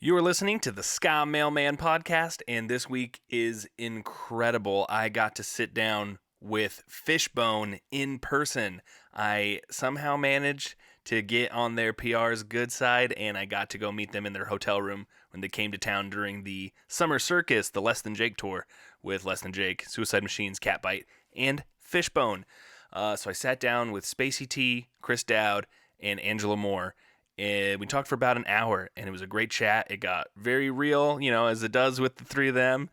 You are listening to the Ska Mailman podcast, and this week is incredible. I got to sit down with Fishbone in person. I somehow managed to get on their PR's good side, and I got to go meet them in their hotel room when they came to town during the Summer Circus, the Less Than Jake tour with Less Than Jake, Suicide Machines, Catbite, and Fishbone. So I sat down with Spacey T, Chris Dowd, and Angelo Moore. And we talked for about an hour, and it was a great chat. It got very real, as it does with the three of them.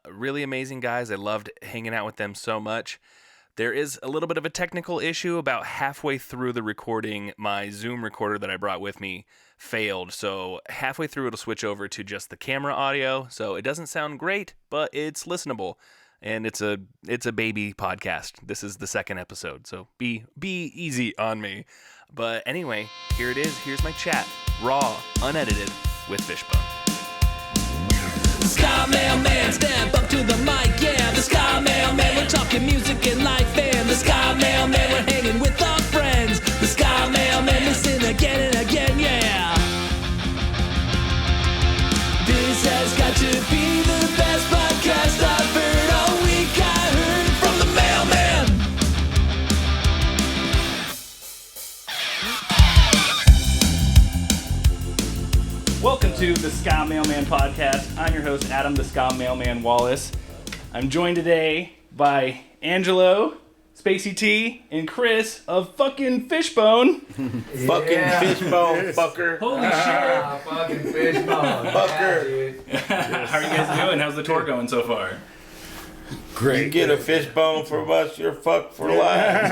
Really amazing guys. I loved hanging out with them so much. There is a little bit of a technical issue. About halfway through the recording, my Zoom recorder that I brought with me failed. So halfway through, it'll switch over to just the camera audio. So it doesn't sound great, but it's listenable. And it's a baby podcast. This is the second episode, so be easy on me. But anyway, here it is. Here's my chat, raw, unedited, with Fishbone. The Ska Mailman, step up to the mic, yeah. The Ska Mailman, we're talking music and life, and the Ska Mailman, we're hanging with our friends. The Ska Mailman, listen again and again, yeah. This has got to be the best podcast I've heard all week. I heard it from the mailman. Welcome to the Ska Mailman podcast. I'm your host, Adam, the Ska Mailman Wallace. I'm joined today by Angelo, Spacey T, and Chris of fucking Fishbone. Fucking Fishbone, fucker. Holy shit. Fucking Fishbone. Fucker. How are you guys doing? How's the tour going so far? Great. You get a fishbone from us, you're fucked for life.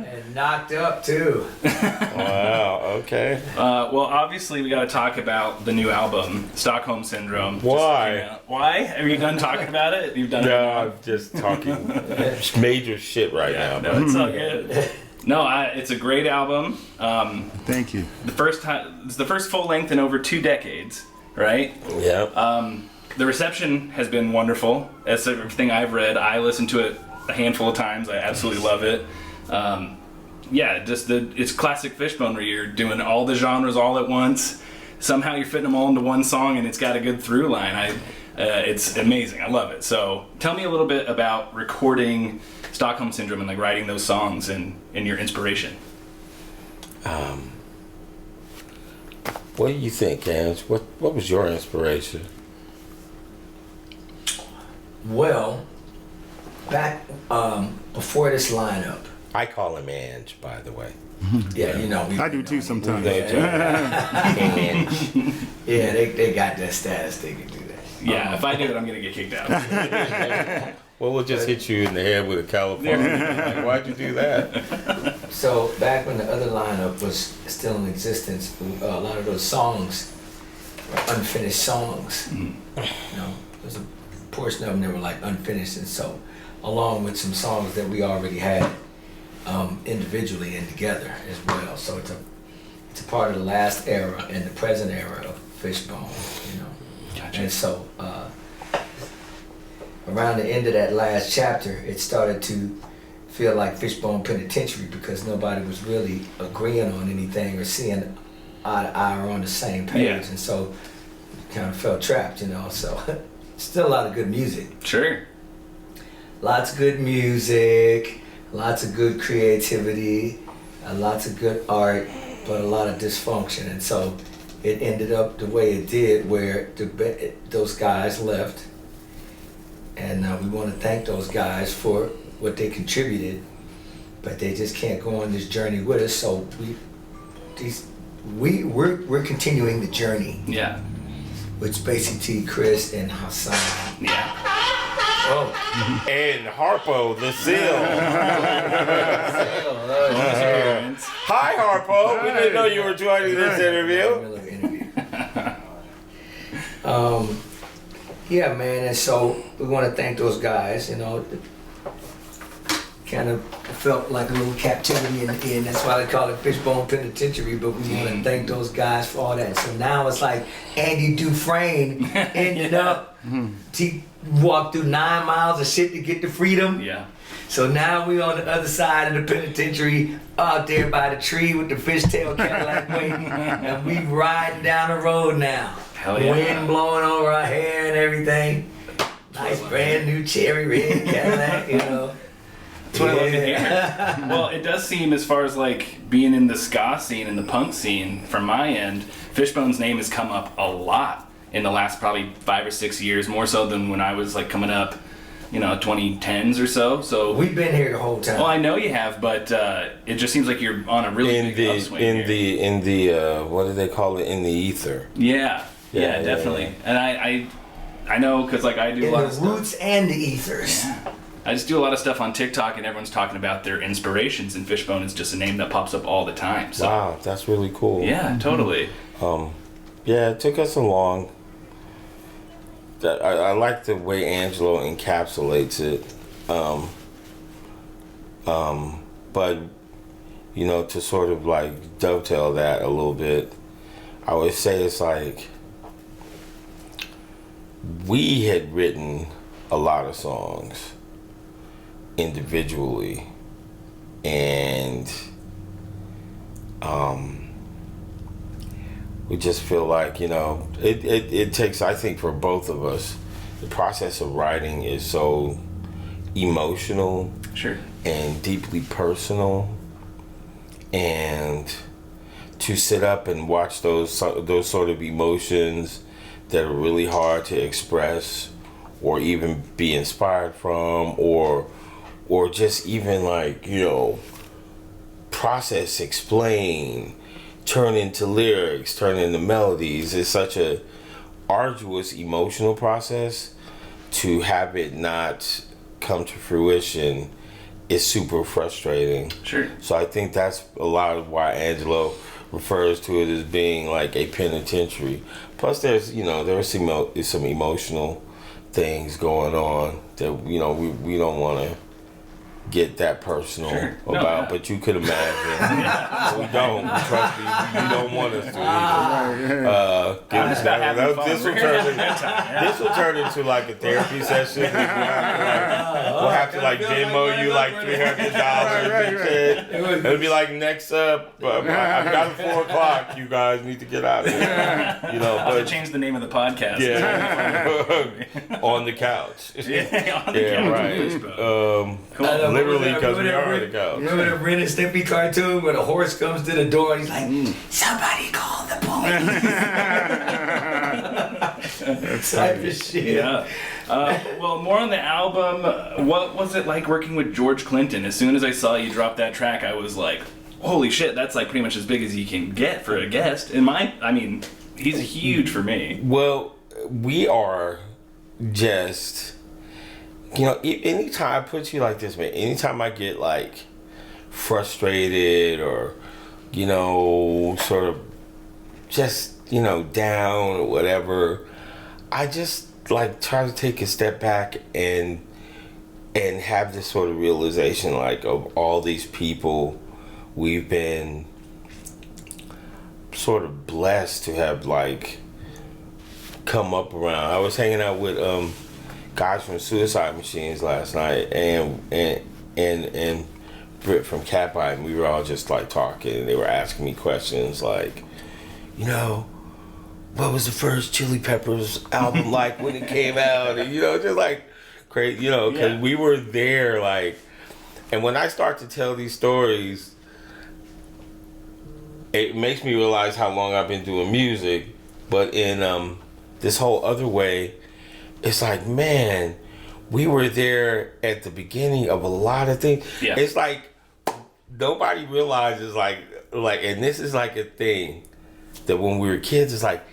And knocked up too. Wow, okay. Well, obviously we got to talk about the new album, Stockholm Syndrome. Why? Why? Are you done talking about it? You've done it? No, I'm just talking major shit right now. No, it's all good. No, it's a great album. Thank you. It's the first full length in over 2 decades, right? Yeah. The reception has been wonderful. That's everything I've read. I listened to it a handful of times. I absolutely love it. It's classic Fishbone where you're doing all the genres all at once. Somehow you're fitting them all into one song, and it's got a good through line. It's amazing. I love it. So tell me a little bit about recording Stockholm Syndrome and writing those songs and your inspiration. What do you think, Ange? What was your inspiration? Well, back before this lineup. I call him Ange, by the way. Yeah, I do too sometimes. Ange. Yeah, they got that status. They can do that. Yeah, if I do it, I'm going to get kicked out. Well, we'll just hit you in the head with a California. Why'd you do that? So back when the other lineup was still in existence, a lot of those songs were unfinished songs. There's a portion of them that were unfinished, and so along with some songs that we already had individually and together as well. So it's a part of the last era and the present era of Fishbone, Gotcha. And so around the end of that last chapter, it started to feel like Fishbone Penitentiary because nobody was really agreeing on anything or seeing eye to eye or on the same page, Yeah. and so kind of felt trapped, so still a lot of good music. Sure. Lots of good music, lots of good creativity, lots of good art, but a lot of dysfunction. And so it ended up the way it did, where those guys left. And we want to thank those guys for what they contributed, but they just can't go on this journey with us. So we're continuing the journey. Yeah. With Spacey T, Chris, and Hassan. Yeah. Oh. And Harpo, the Seal. Hi, Harpo. We didn't know you were joining this interview. Yeah, man, and so we want to thank those guys, kind of felt like a little captivity in the end. That's why they call it Fishbone Penitentiary, but we want to thank those guys for all that. So now it's like Andy Dufresne ended up, he walked through 9 miles of shit to get to freedom. Yeah. So now we on the other side of the penitentiary, out there by the tree with the fishtail Cadillac waiting, and we riding down the road now. Hell yeah. Wind blowing over our hair and everything. Nice brand new cherry red Cadillac, you know. That's what I love to hear. Well, it does seem, as far as like being in the ska scene and the punk scene, from my end, Fishbone's name has come up a lot in the last probably 5 or 6 years, more so than when I was like coming up, 2010s or so. So We've been here the whole time. well, I know you have, but it just seems like you're on a really big upswing here. in the what do they call it? In the ether. Yeah, Yeah, definitely. And I know, because like I do in a lot the of stuff. roots and the ethers. Yeah. I just do a lot of stuff on TikTok, and everyone's talking about their inspirations, and Fishbone is just a name that pops up all the time. So Wow, that's really cool. yeah, totally. Yeah, it took us a long. I like the way Angelo encapsulates it, but to sort of like dovetail that a little bit, I would say it's like we had written a lot of songs individually, and we just feel like it takes, I think, for both of us, the process of writing is so emotional Sure. and deeply personal, and to sit up and watch those sort of emotions that are really hard to express or even be inspired from, or just even like process, explain, turn into lyrics, turn into melodies. It's such a arduous emotional process. To have it not come to fruition is super frustrating. Sure. So I think that's a lot of why Angelo refers to it as being like a penitentiary. Plus there's there's some emotional things going on that we don't want to get that personal about, but you could imagine. We don't. Trust me, you don't want us to either. This will turn into like a therapy session. We'll have to like Venmo you like $300 and shit. It'll be like, next up, I've got it 4 o'clock. You guys need to get out of here. I'll have to change the name of the podcast. Yeah. On the couch. Yeah, on the couch. Right. Cool. Literally, because we are on the couch. Remember the Ren and Stimpy cartoon where the horse comes to the door and he's like, somebody call the police. Type of shit. Yeah. Well, more on the album. What was it like working with George Clinton? As soon as I saw you drop that track, I was like, holy shit, that's like pretty much as big as you can get for a guest. He's huge for me. Well, we are just... anytime I put you like this, man, anytime I get like frustrated or, sort of just, down or whatever, I just like try to take a step back and have this sort of realization like of all these people we've been sort of blessed to have like come up around. I was hanging out with guys from Suicide Machines last night, and Britt from Catbite, and we were all just like talking, and they were asking me questions like, what was the first Chili Peppers album like when it came out, and just like crazy, because we were there, like, and when I start to tell these stories, it makes me realize how long I've been doing music, but in this whole other way, it's like, man, we were there at the beginning of a lot of things. Yeah. It's like nobody realizes like, and this is like a thing that when we were kids, it's like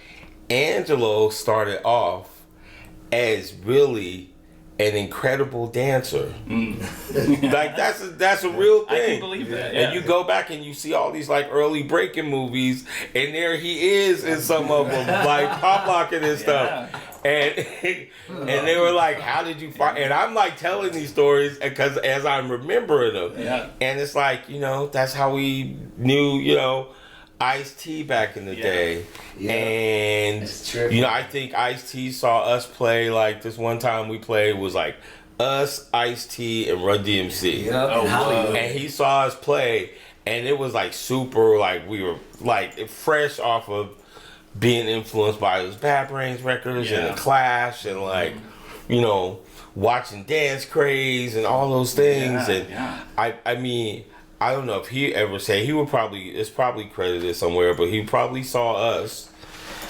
Angelo started off as really an incredible dancer. Like that's a real thing. I can believe that. Yeah. And you go back and you see all these like early breaking movies, and there he is in some of them, like pop locking and stuff. And and they were like, "How did you find?" And I'm like telling these stories because as I'm remembering them, and it's like, you know, that's how we knew, you know, Ice-T back in the day. And you know, I think Ice-T saw us play. Like this one time we played was like us, Ice-T, and Run DMC. And he saw us play, and it was like super, like we were like fresh off of being influenced by those Bad Brains records and the Clash and like, you know, watching Dance Craze and all those things. I mean, I don't know if he ever said, it's probably credited somewhere, but he probably saw us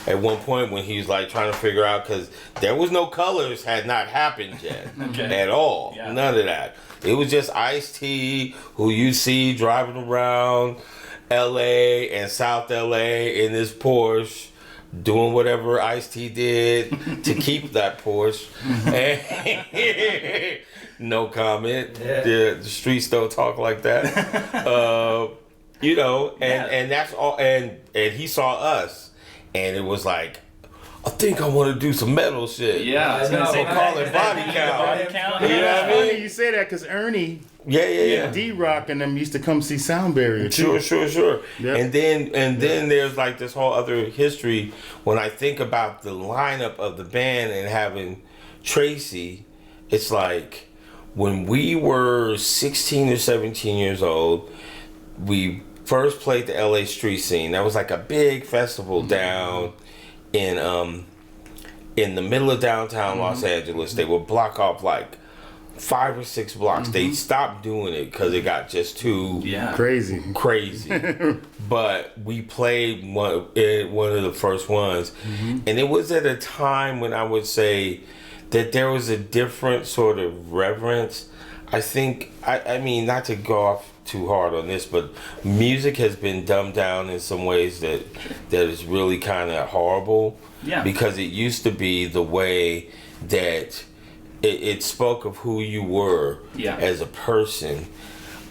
at one point when he was like trying to figure out, because there was no Colors had not happened yet at all. None of that. It was just Ice-T, who you see driving around LA and South LA in this Porsche, doing whatever Ice-T did to keep that Porsche. No comment. The streets don't talk like that. You know, and that's all. And he saw us, and it was like, I think I want to do some metal shit. Yeah, I was gonna say, call it body count. You know what I mean? Funny you say that because Ernie, yeah, D-Rock and them used to come see Sound Barrier too. Sure. Yep. And then there's like this whole other history when I think about the lineup of the band and having Tracey. It's like when we were 16 or 17 years old, we first played the LA street scene. That was like a big festival down in the middle of downtown Los Angeles. They would block off like 5 or 6 blocks. They stopped doing it because it got just too crazy. But we played one of the first ones, and it was at a time when I would say that there was a different sort of reverence. I think, I mean, not to go off too hard on this, but music has been dumbed down in some ways that is really kind of horrible. Yeah. Because it used to be the way that it spoke of who you were as a person.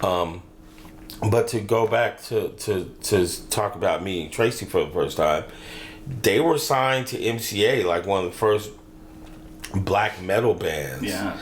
But to go back to talk about meeting Tracey for the first time, they were signed to MCA, like one of the first black metal bands. Yeah.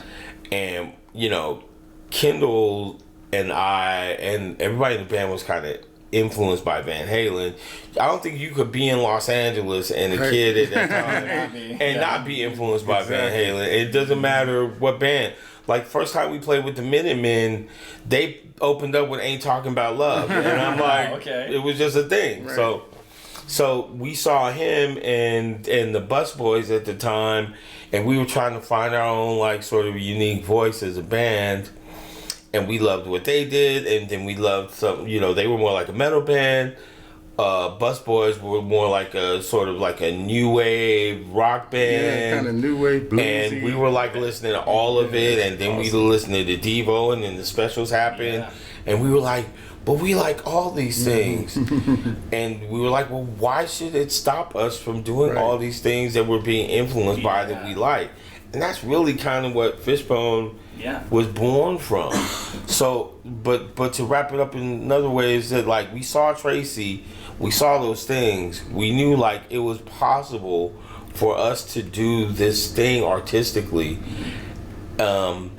And, you know, Kendall and I and everybody in the band was kind of influenced by Van Halen. I don't think you could be in Los Angeles and a kid at that time and not be influenced by Van Halen. It doesn't matter what band. Like, first time we played with the Minutemen, they opened up with Ain't Talking About Love. And I'm like, it was just a thing. Right. So we saw him and the Busboys at the time, and we were trying to find our own, like, sort of unique voice as a band. And we loved what they did, and then we loved some, you know, they were more like a metal band. Busboys were more like a sort of like a new wave rock band. Yeah, kind of new wave bluesy. And we were like listening to all of it, and then we were listening to Devo, and then the specials happened. And we were like, but we like all these things. And we were like, well, why should it stop us from doing all these things that we're being influenced by that we like? And that's really kind of what Fishbone was born from. So, but to wrap it up in another way is that, like, we saw Tracey, we saw those things, we knew like it was possible for us to do this thing artistically, and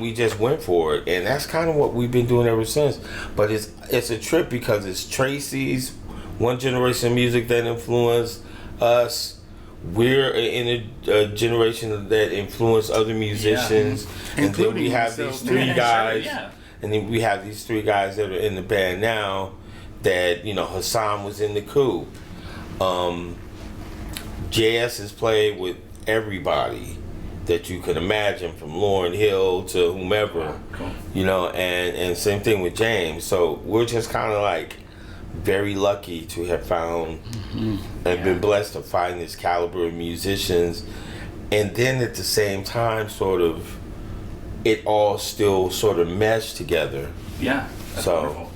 we just went for it, and that's kind of what we've been doing ever since. But it's a trip because it's Tracey's one generation of music that influenced us. We're in a generation that influenced other musicians, and then we have these 3 guys, and then we have these 3 guys that are in the band now. That, you know, Hassan was in the Coup. JS has played with everybody that you could imagine, from Lauryn Hill to whomever, you know, and same thing with James. So we're just kind of like very lucky to have found and been blessed to find this caliber of musicians, and then at the same time sort of it all still sort of meshed together. That's wonderful.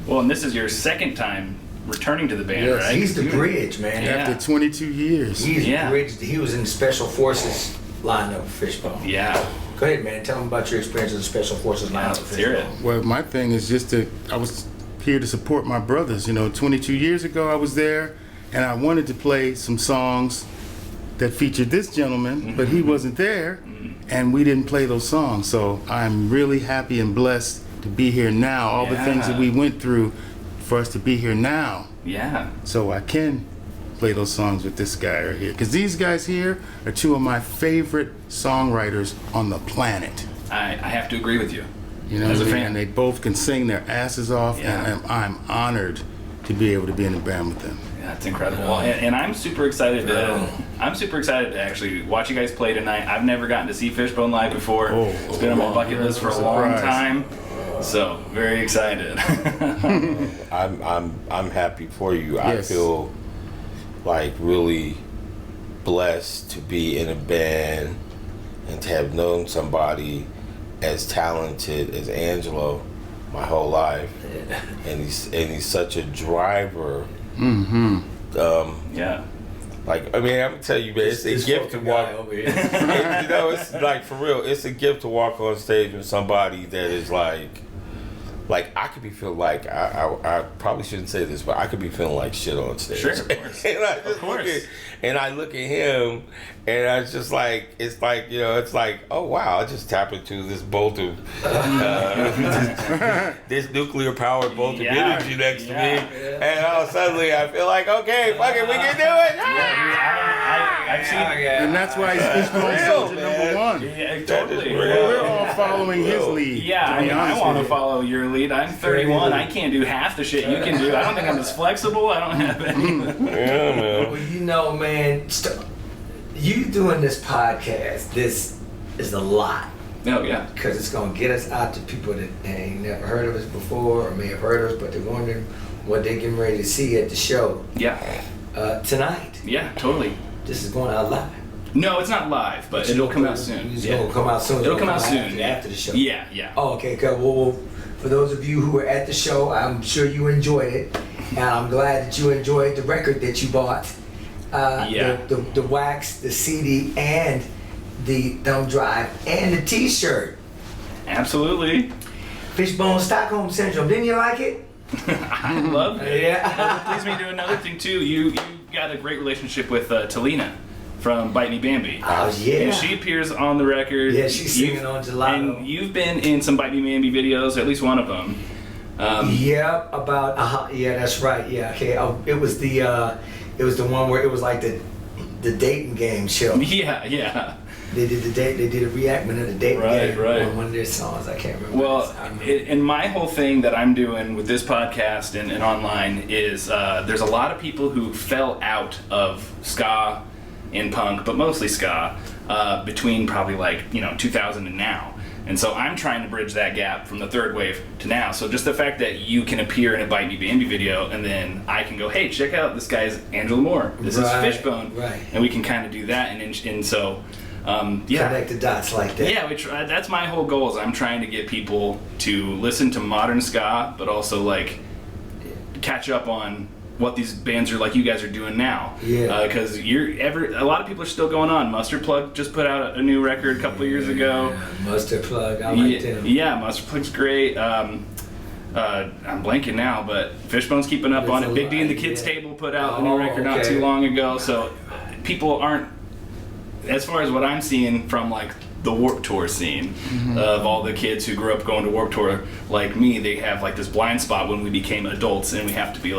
Well, and this is your second time returning to the band, right? He's the bridge, man. After 22 years. He's the bridge. He was in the Special Forces lineup of Fishbone. Go ahead, man. Tell them about your experience in the Special Forces lineup of Fishbone. Well, my thing is just I was here to support my brothers. You know, 22 years ago I was there, and I wanted to play some songs that featured this gentleman, but he wasn't there, and we didn't play those songs. So I'm really happy and blessed to be here now. All the things that we went through for us to be here now. Yeah. So I can play those songs with this guy right here. Because these guys here are two of my favorite songwriters on the planet. I have to agree with you. You know, As a fan. and they both can sing their asses off, and I'm honored to be able to be in the band with them. Yeah, it's incredible, and I'm super excited to. I'm super excited to actually watch you guys play tonight. I've never gotten to see Fishbone live before. It's been on my bucket list for a long time, so very excited. I'm happy for you. Yes. I feel like really blessed to be in a band and to have known somebody as talented as Angelo my whole life, and he's such a driver. Yeah. Like, I mean, I'm gonna tell you, man, it's a gift to walk. You know, it's like, for real, it's a gift to walk on stage with somebody that is like I could be feeling like I probably shouldn't say this, but I could be feeling like shit on stage. Sure, of course. And I look at him, and I was just like, it's like, you know, it's like, oh wow, I just tap into this bolt of this nuclear powered bolt of energy next to me, and all suddenly I feel like, okay, fuck it, we can do it. I've seen. And that's why he's Fishbone Soldier number one. Yeah, totally. We're all following his lead. Yeah, to be I honest want to with you. follow your lead. I'm 31. I can't do half the shit you can do. I don't think I'm as flexible. I don't have any. Yeah, man. Well, you know, man, you doing this podcast, this is a lot. Oh yeah. Because it's going to get us out to people that ain't never heard of us before or may have heard of us, but they're wondering what they're getting ready to see at the show Yeah. tonight. Yeah. Totally. This is going out live. No, it's not live, but it'll come out soon. It's going to come out soon. It'll come out soon. After the show. Yeah. Yeah. Oh, okay, good. Well, for those of you who were at the show, I'm sure you enjoyed it, and I'm glad that you enjoyed the record that you bought. The wax, the CD, and the thumb drive, and the T-shirt. Absolutely. Fishbone Stockholm Syndrome. Didn't you like it? I love it. Yeah. It leads me to another thing too. You got a great relationship with Talina from Bite Me Bambi. Oh, yeah. And she appears on the record. Yeah, she's singing on Gelato. And you've been in some Bite Me Bambi videos, or at least one of them. Yeah, about yeah, that's right. Yeah, okay. It was the one where it was like the dating game show. Yeah. They did they did a reenactment of the dating game on one of their songs. I can't remember. Well, and my whole thing that I'm doing with this podcast and online is there's a lot of people who fell out of ska and punk, but mostly ska, between probably 2000 and now. And so I'm trying to bridge that gap from the third wave to now. So just the fact that you can appear in a Bite Me Bambi video, and then I can go, hey, check out this guy's Angelo Moore. This is Fishbone. Right. And we can kind of do that. And so, connect the dots like that. Yeah, that's my whole goal. Is I'm trying to get people to listen to modern ska, but also catch up on what these bands are like you guys are doing now. Yeah. Because a lot of people are still going on. Mustard Plug just put out a new record a couple of years ago. Yeah, Mustard Plug, I like them. Yeah, Mustard Plug's great. I'm blanking now, but Fishbone's keeping up on it. Big D and the Kids Table put out a new record not too long ago. So people aren't, as far as what I'm seeing from the Warped Tour scene, of all the kids who grew up going to Warped Tour like me, they have this blind spot when we became adults, and we have to be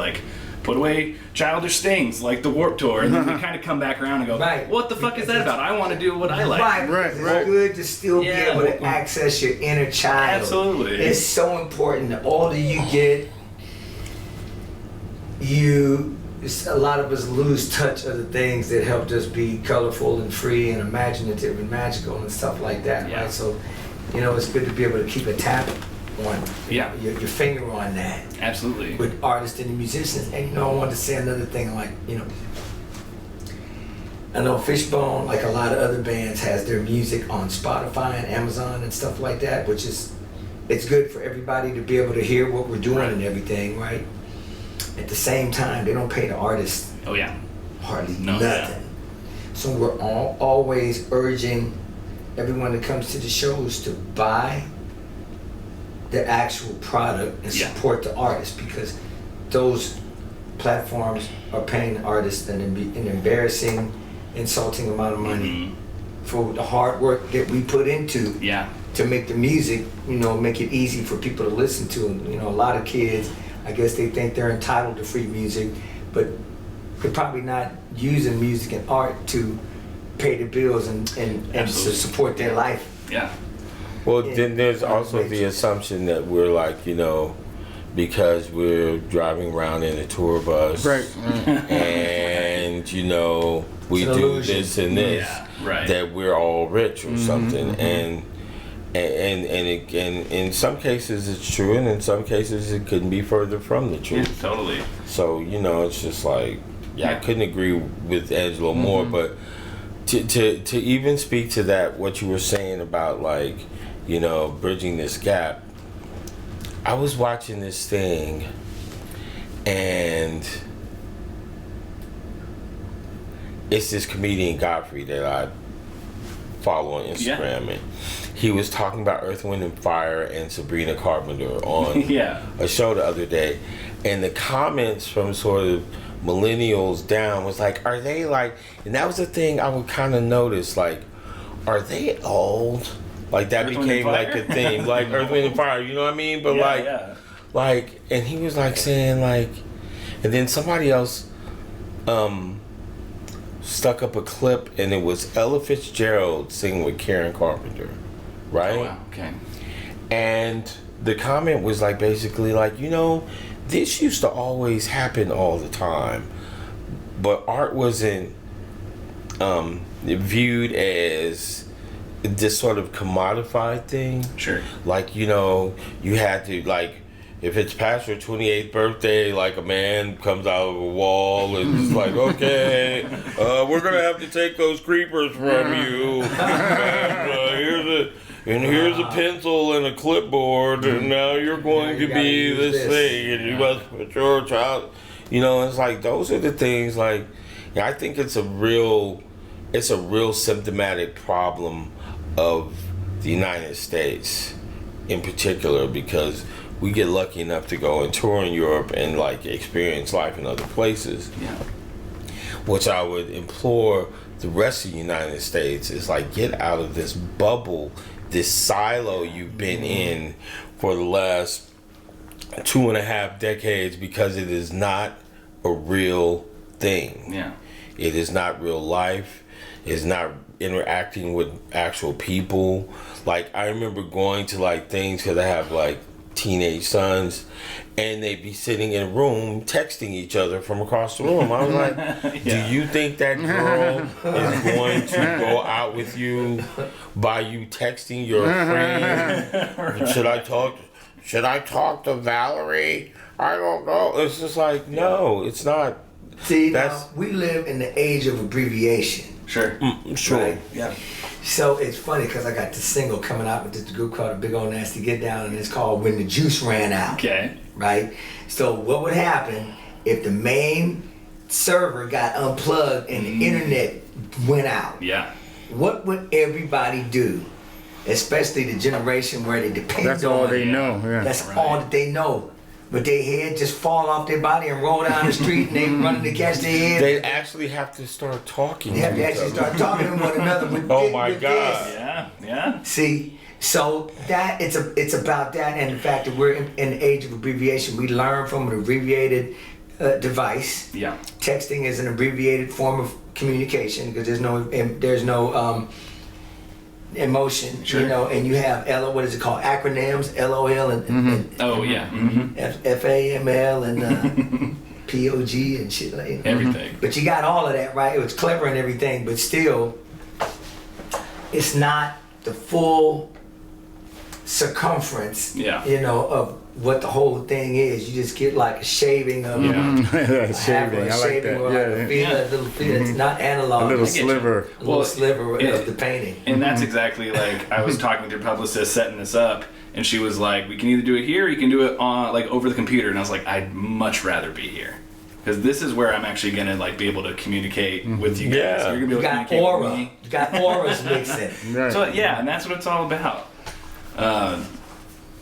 put away childish things like the Warped Tour, and then we kind of come back around and go, what the fuck is that about? I want to do what I like. Right. It's good to still be able to access your inner child. Absolutely. It's so important. The older you get, a lot of us lose touch of the things that helped us be colorful and free and imaginative and magical and stuff like that. Yeah. Right? So, it's good to be able to keep a tap on Yeah. your finger on that. Absolutely. With artists and musicians. And I wanted to say another thing, I know Fishbone, like a lot of other bands, has their music on Spotify and Amazon and stuff like that, which is, it's good for everybody to be able to hear what we're doing and everything, right? At the same time, they don't pay the artists Oh yeah. hardly No, nothing. So we're always urging everyone that comes to the shows to buy the actual product and support the artist, because those platforms are paying the artists an embarrassing insulting amount of money for the hard work that we put into to make the music, you know, make it easy for people to listen to. And, you know, a lot of kids, I guess they think they're entitled to free music, but they're probably not using music and art to pay the bills and to support their life. Yeah. Well, then there's also the assumption that we're like, you know, because we're driving around in a tour bus, Right. and you know we It's an do illusion. this and this, that we're all rich or something, and in some cases it's true, and in some cases it couldn't be further from the truth. Yeah, totally. So you know, it's just like, I couldn't agree with Angelo Moore, but to even speak to that, what you were saying about, like, you know, bridging this gap. I was watching this thing, and it's this comedian Godfrey that I follow on Instagram, and he was talking about Earth, Wind and Fire and Sabrina Carpenter on a show the other day, and the comments from sort of millennials down was like, are they like, and that was the thing I would kind of notice, like, are they old? Like that became like a thing, like Earth, Wind and Fire, you know what I mean? But like, and he was like saying like, and then somebody else stuck up a clip, and it was Ella Fitzgerald singing with Karen Carpenter, right? Oh, wow. Okay. And the comment was like, basically like, you know, this used to always happen all the time, but art wasn't viewed as this sort of commodified thing. Sure. Like, you know, you had to, like, if it's past your 28th birthday, like a man comes out of a wall and it's like, okay, we're gonna have to take those creepers from you. And here's a pencil and a clipboard, and now you're going to be this thing, and you must mature child. You know, it's like those are the things. Like, I think it's a real symptomatic problem of the United States in particular, because we get lucky enough to go and tour in Europe and like experience life in other places. Yeah. Which I would implore the rest of the United States is like, get out of this bubble, this silo you've been in for the last 2.5 decades, because it is not a real thing. Yeah. It is not real life. It's not interacting with actual people. Like, I remember going to like things because I have like teenage sons, and they'd be sitting in a room texting each other from across the room. I was like, do you think that girl is going to go out with you by you texting your friend? Should I talk to Valerie? I don't know. It's just like, no, it's not. See, now, we live in the age of abbreviation. Sure. Sure. Right? Yeah. So it's funny because I got this single coming out with this group called A Big Old Nasty Get Down, and it's called When the Juice Ran Out. Okay. Right? So what would happen if the main server got unplugged and the internet went out? Yeah. What would everybody do? Especially the generation where they depend on. That's all they know. Yeah. That's all that they know. But their head just fall off their body and roll down the street, and they running to catch their head. They actually have to start talking. They have to actually start talking to one another. Oh my God! This. Yeah. Yeah. See, so that it's about that, and the fact that we're in the age of abbreviation. We learn from an abbreviated device. Yeah. Texting is an abbreviated form of communication because there's no emotion, Sure. you know, and you have what is it called? Acronyms, LOL and Oh yeah. FAML and POG and shit like that. Everything. But you got all of that, right? It was clever and everything, but still, it's not the full circumference, Yeah. you know, of what the whole thing is. You just get like a shaving of Shaving. I like that. or like a little feel. It's not analog. A little It's sliver. a little sliver of the painting. And that's exactly like I was talking to your publicist setting this up, and she was like, "We can either do it here, or you can do it on like over the computer." And I was like, "I'd much rather be here, because this is where I'm actually gonna like be able to communicate with you guys. Yeah. You're gonna be able You to got communicate aura. with me." You got auras mixing. Right. So yeah, and that's what it's all about.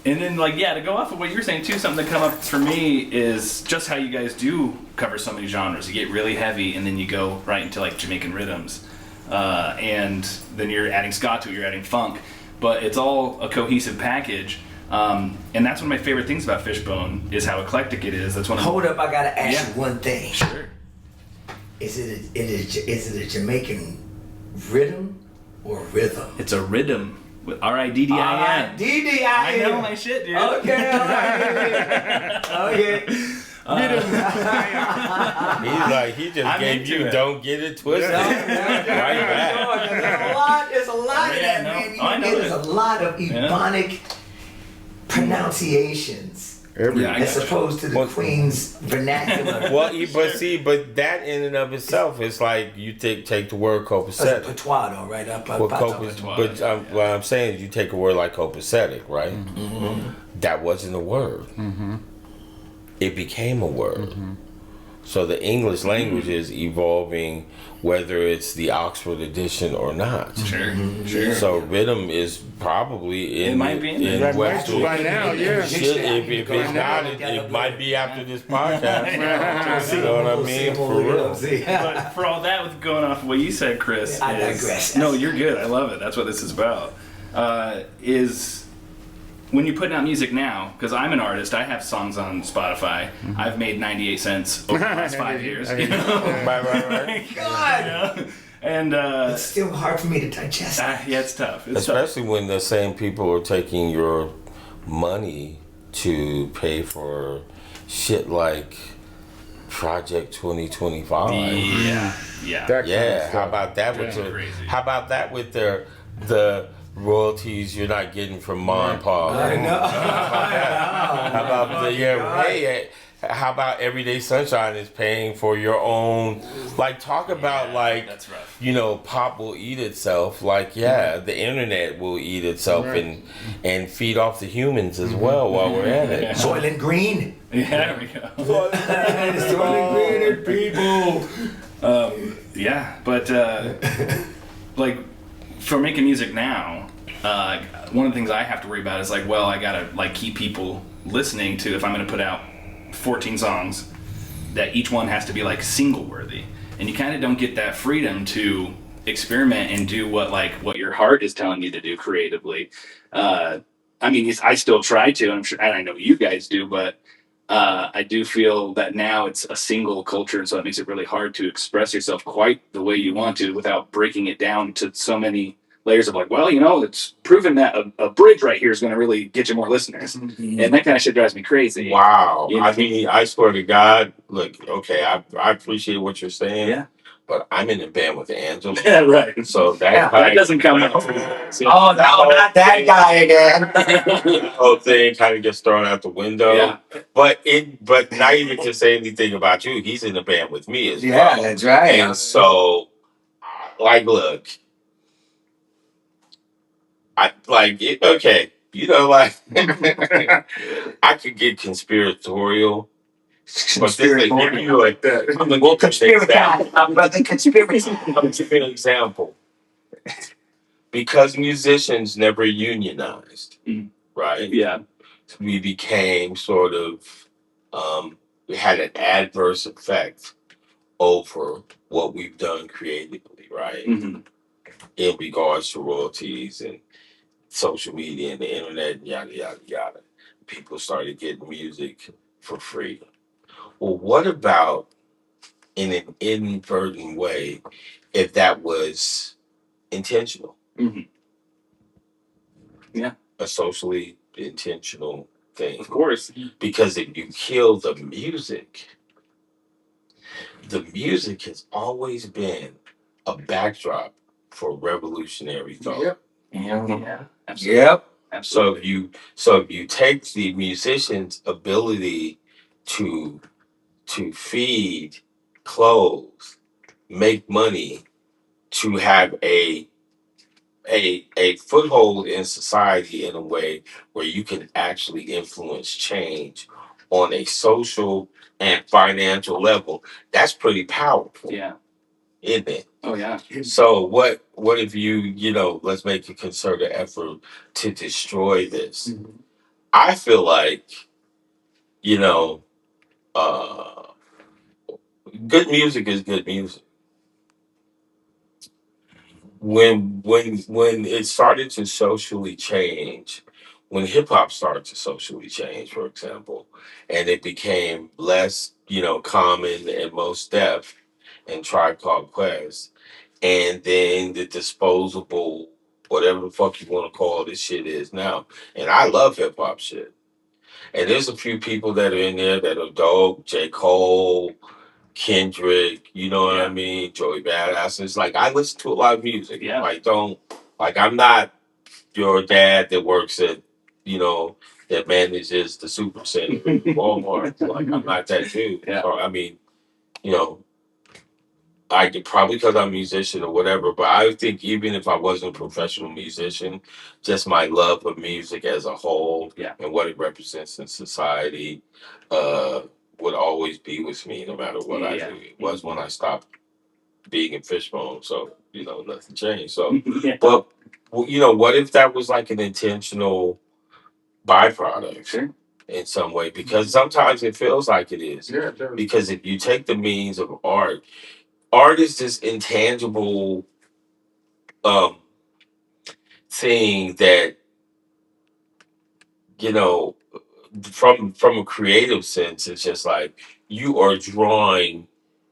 And then, like, yeah, to go off of what you're saying too, something that come up for me is just how you guys do cover so many genres. You get really heavy, and then you go right into like Jamaican rhythms, and then you're adding ska to it, you're adding funk, but it's all a cohesive package. And that's one of my favorite things about Fishbone is how eclectic it is. That's one. Hold up, I gotta ask you one thing. Sure. Is it a Jamaican rhythm or rhythm? It's a rhythm. With RIDDIM. RIDDIM. I know my shit, dude. Okay, okay. He just gave you it. Don't Get It Twisted. Right back. There's a lot of that, man. There's a lot of Ebonic pronunciations. As opposed to the Queen's vernacular. Well, but that in and of itself is like you take the word copacetic. Patois, though, right? What I'm saying is you take a word like copacetic, right? Mm-hmm. That wasn't a word. Mm-hmm. It became a word. Mm-hmm. So the English language is evolving, whether it's the Oxford edition or not. Sure, sure. So rhythm is probably in Western by now. Yeah. If it's not, it might be after this podcast. You know what I mean? For real. But for all that, with going off of what you said, Chris, I digress. No, you're good. I love it. That's what this is about. Is when you're putting out music now, because I'm an artist, I have songs on Spotify. Mm-hmm. I've made 98 cents over the last 5 years. You know? Right. God! You know? And it's still hard for me to digest. Yeah, it's tough. Especially when the same people are taking your money to pay for shit like Project 2025. Yeah. How about that with the royalties you're not getting from Ma and Pa? I know. How about Everyday Sunshine is paying for your own? Like, talk about that's rough. You know, pop will eat itself. Like, the internet will eat itself and feed off the humans as well while we're at it. Soylent Green. Yeah, there we go. Soylent Green people. But like for making music now, one of the things I have to worry about is like, well, I gotta like keep people listening to if I'm gonna put out 14 songs, that each one has to be like single worthy, and you kind of don't get that freedom to experiment and do what your heart is telling you to do creatively. I mean, I still try to, and I'm sure, and I know you guys do, but I do feel that now it's a single culture, and so it makes it really hard to express yourself quite the way you want to without breaking it down to so many layers of like, well, you know, it's proven that a bridge right here is going to really get you more listeners. Mm-hmm. And that kind of shit drives me crazy. Wow. You know? I mean, I swear to God, look, okay, I appreciate what you're saying, but I'm in a band with Angelo. Yeah, right. So that doesn't come out. Oh, no, not that guy again. The whole thing kind of gets thrown out the window. Yeah. But not even to say anything about you, he's in the band with me as well. Yeah, that's right. And so, like, look, okay, you know, like, I could get conspiratorial. But this is you like that. I'm going to give you an example. Because musicians never unionized, right? Yeah. We became sort of, we had an adverse effect over what we've done creatively, right? Mm-hmm. In regards to royalties and social media and the internet and yada, yada, yada. People started getting music for free. Well, what about in an inadvertent way if that was intentional? Mm-hmm. Yeah. A socially intentional thing. Of course. Because if you kill the music has always been a backdrop for revolutionary thought. Yep. Yeah. Absolutely. Yep. Absolutely. So if you take the musician's ability to feed, clothe, make money, to have a foothold in society in a way where you can actually influence change on a social and financial level, that's pretty powerful. Yeah. Isn't it? Oh yeah. So what if you know, let's make a concerted effort to destroy this. I feel like, you know, uh, good music is good music. When it started to socially change, when hip hop started to socially change, for example, and it became less, common and most deaf and Tribe Called Quest, and then the disposable, whatever the fuck you want to call this shit is now. And I love hip hop shit. And there's a few people that are in there that are dope. J. Cole, Kendrick, you know what I mean? Joey Badass. It's like I listen to a lot of music. Yeah. I'm not your dad that works at, that manages the super center in Walmart. Like I'm not that dude. Yeah. So, I mean, you know, I could probably because I'm a musician or whatever, but I think even if I wasn't a professional musician, just my love of music as a whole and what it represents in society uh, would always be with me no matter what I do. It was when I stopped being in Fishbone, so nothing changed. So, but what if that was like an intentional byproduct in some way? Because sometimes it feels like it is. Yeah, sure. Because if you take the means of art is this intangible um thing that you know from a creative sense, it's just like you are drawing,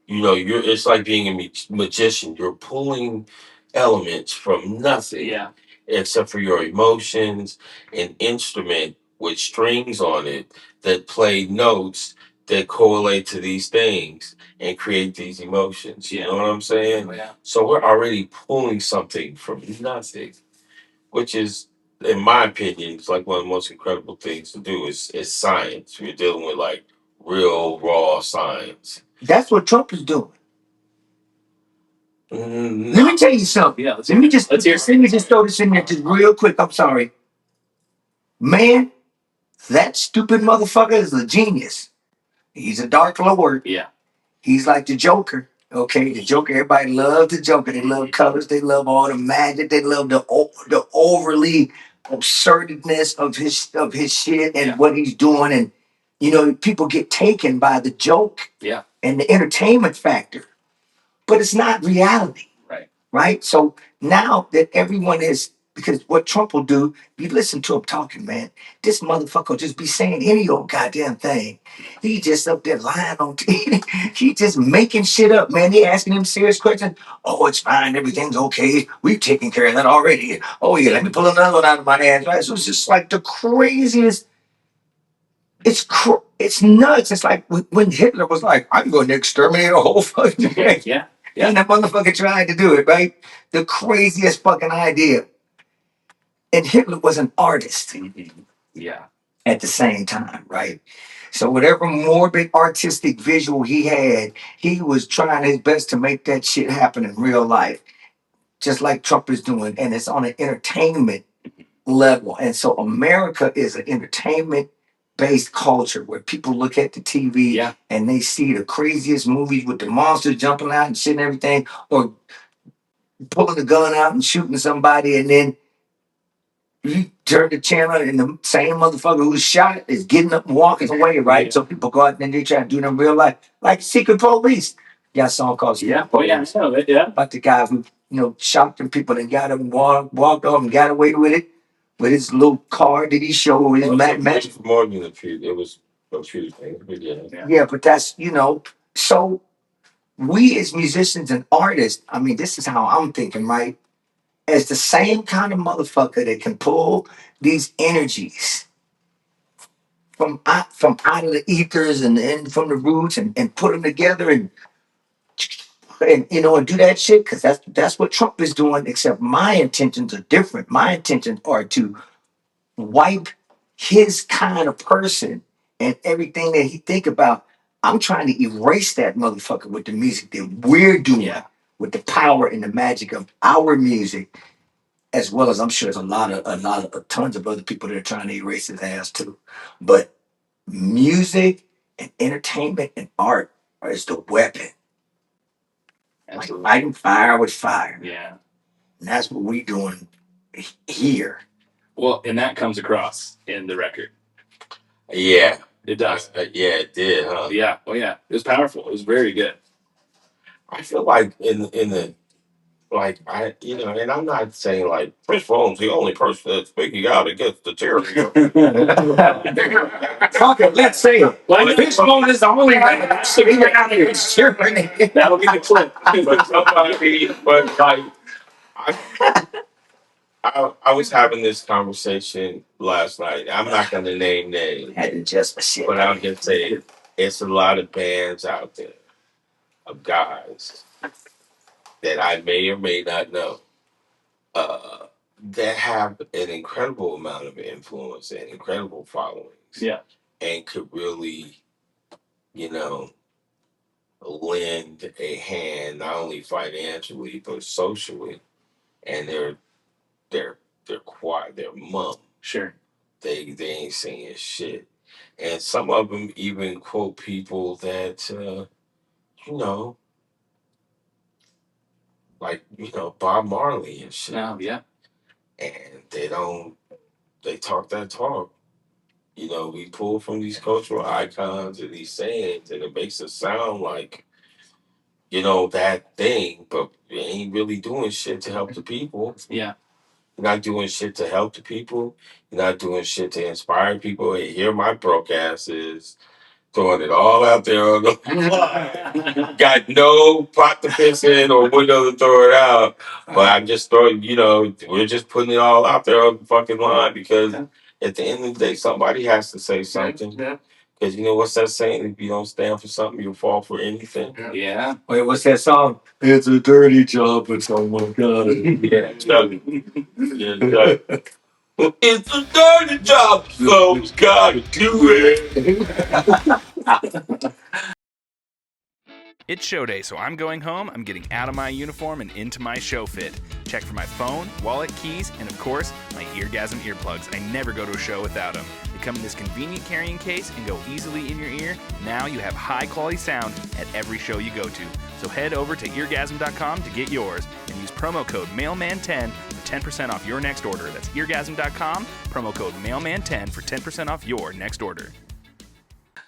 you're it's like being a magician. You're pulling elements from nothing except for your emotions, an instrument with strings on it that play notes that correlate to these things and create these emotions. You know what I'm saying? So we're already pulling something from nothing, which is, in my opinion, it's like one of the most incredible things to do is science. We're dealing with like real raw science. That's what Trump is doing. Mm, Let me tell you something. Yeah, let me just throw this in there just real quick. I'm sorry. Man, that stupid motherfucker is a genius. He's a dark lord. Yeah. He's like the Joker. Okay, the Joker. Everybody loves the Joker. They love colors. They love all the magic. They love the overly absurdness of his shit and what he's doing. And people get taken by the joke and the entertainment factor, but it's not reality. Right. So now that everyone is, because what Trump will do, you listen to him talking, man. This motherfucker will just be saying any old goddamn thing. He just up there lying on TV. He just making shit up, man. They asking him serious questions. Oh, it's fine. Everything's okay. We've taken care of that already. Oh, yeah, let me pull another one out of my ass. Right. So it's just like the craziest. It's nuts. It's like when Hitler was like, I'm going to exterminate a whole fucking thing. Yeah. And that motherfucker tried to do it, right? The craziest fucking idea. And Hitler was an artist. Yeah. At the same time, right? So whatever morbid artistic visual he had, he was trying his best to make that shit happen in real life. Just like Trump is doing. And it's on an entertainment level. And so America is an entertainment based culture where people look at the TV and they see the craziest movies with the monsters jumping out and shit and everything, or pulling the gun out and shooting somebody, and then you turn the channel and the same motherfucker who was shot is getting up and walking away, right? Yeah. So people go out and they try to do it in real life, like Secret Police. Got a song called Secret Police. I know it, yeah. About the guy who shot them people and got him walked off and got away with it. With his little card that he showed, his magic. More than a few, it was a few things, but yeah, but that's so we as musicians and artists, I mean, this is how I'm thinking, right? As the same kind of motherfucker that can pull these energies from out of the ethers and from the roots and put them together and do that shit, because that's what Trump is doing. Except my intentions are different. My intentions are to wipe his kind of person and everything that he think about. I'm trying to erase that motherfucker with the music that we're doing, with the power and the magic of our music, as well as I'm sure there's a lot of tons of other people that are trying to erase his ass too. But music and entertainment and art is the weapon. Absolutely. Like lighting fire with fire. Yeah. And that's what we doing here. Well, and that comes across in the record. Yeah. It does. Yeah, it did, huh? Yeah. Oh yeah. It was powerful. It was very good. I feel like in the like and I'm not saying like Fishbone's the only person that's speaking out against the tyranny. Fuck it, let's say it. Well, Fishbone is the only one that's sticking out of his tyranny. that'll be the clip. but somebody, but like I was having this conversation last night. I'm not gonna name names, Had to adjust my shit. but I'll just say it's a lot of bands out there of guys that I may or may not know that have an incredible amount of influence and incredible followings. Yeah. And could really, you know, lend a hand not only financially but socially. And they're quiet, they're mum. Sure. They ain't saying shit. And some of them even quote people that like Bob Marley and shit. Oh yeah. And they talk that talk. We pull from these cultural icons and these sayings, and it makes it sound like that thing, but you ain't really doing shit to help the people. Yeah. You're not doing shit to help the people. You're not doing shit to inspire people. Hey, here my broke ass is throwing it all out there on the got no pot to piss in or window to throw it out. But I'm just throwing, we're just putting it all out there on the fucking line because at the end of the day, somebody has to say something. Yeah. Because what's that saying? If you don't stand for something, you'll fall for anything. Yeah. Wait, what's that song? It's a dirty job, but someone got it. Yeah, Chuck. Yeah, Chuck. It's a dirty job, so we gotta do it. It's show day, so I'm going home. I'm getting out of my uniform and into my show fit. Check for my phone, wallet, keys, and of course, my Eargasm earplugs. I never go to a show without them. They come in this convenient carrying case and go easily in your ear. Now you have high quality sound at every show you go to. So head over to eargasm.com to get yours and use promo code MAILMAN10 for 10% off your next order. That's eargasm.com, promo code MAILMAN10 for 10% off your next order.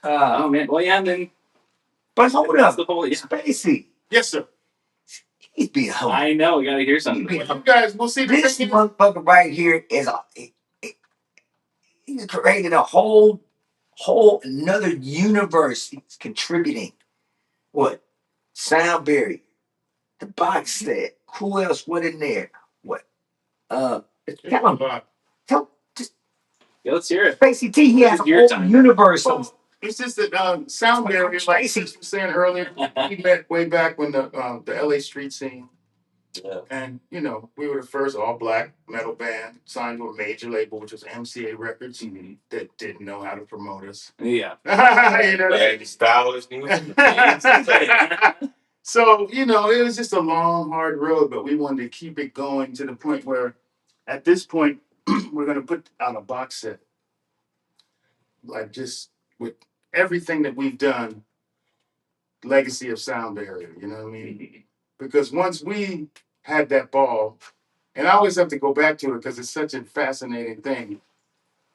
Oh man. Well, yeah. And then But hold up, the whole. Yeah. Yes, Spacey. sir. He's being humble. I know. We got to hear something. You guys, we'll see This the motherfucker right here is he's created a whole another universe. He's contributing. What? Sound barrier, the box set. Who else went in there? What? Tell him. Just Yeah, let's hear it. Spacey T. He has a Your whole time. universe. Well, it's just that sound barrier, like Chris was saying earlier, we met way back when the LA street scene. Yeah. And we were the first all black metal band signed to a major label, which was MCA Records, that didn't know how to promote us. Yeah. And style is new. So, it was just a long, hard road, but we wanted to keep it going to the point where at this point we're gonna put out a box set. Like just with everything that we've done, legacy of Sound Barrier, you know what I mean? Because once we had that ball, and I always have to go back to it because it's such a fascinating thing.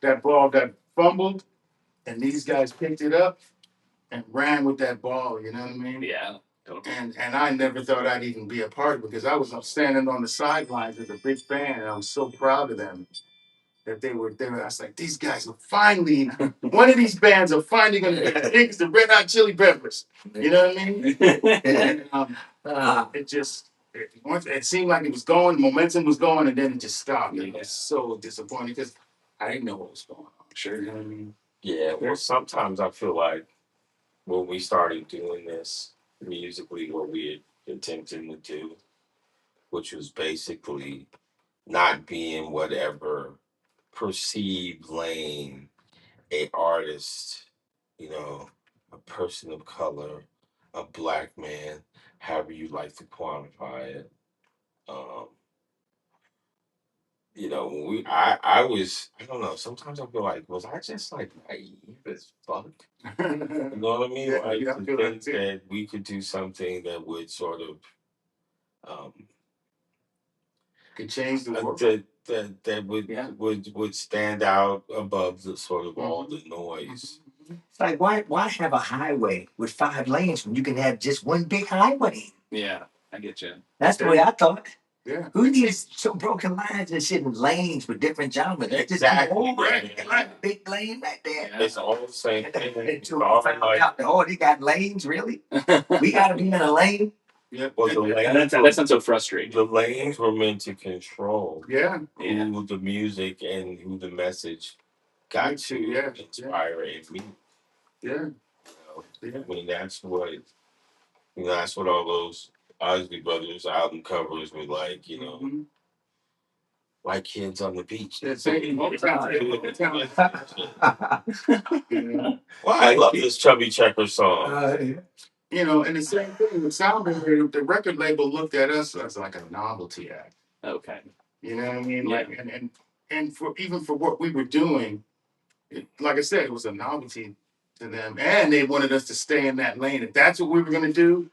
That ball got fumbled, and these guys picked it up and ran with that ball, you know what I mean? Yeah. And I never thought I'd even be a part of it because I was standing on the sidelines as a big fan, and I was so proud of them that they were there. I was like, these guys are finally, one of these bands are finally going to be as big as the Red Hot Chili Peppers. You know what I mean? And it seemed like it was going, momentum was going, and then it just stopped. And it was so disappointing because I didn't know what was going on. Sure, you know what I mean? Yeah, well, sometimes I feel like when we started doing this musically, what we had attempted to do, which was basically not being whatever perceived lane a artist, a person of color, a black man, however you like to quantify it. When I was, I don't know, sometimes I feel like, was I just like naive as fuck? You know what I mean? Yeah, Like yeah, I to feel think that too. that we could do something that would sort of Could change the world. that Yeah. would stand out above the sort of all the noise. It's like why have a highway with 5 lanes when you can have just one big highway? Yeah, I get you. That's the way I thought. Yeah. Who needs some broken lines and shit in lanes with different genres? Just Exactly. one Right. big lane right there. Yeah. It's all the same thing. It's Until we all found like, out that, oh, they got lanes, really? We gotta be in a lane. Yeah. well, the lanes, that sounds so frustrating. the lanes were meant to control Yeah. Yeah. who the music and who the message got to Yeah. inspire and meet. Yeah. I mean, that's what all those Osby Brothers album covers were like, Mhm. white kids on the beach. Yeah, same. All the time. Yeah. Well, I love this Chubby Checker song. You know, and the same thing with Soundgarden, the record label looked at us as like a novelty act. Okay. You know what I mean? Yeah. Like, and for even for what we were doing, like I said, it was a novelty to them, and they wanted us to stay in that lane. If that's what we were gonna do,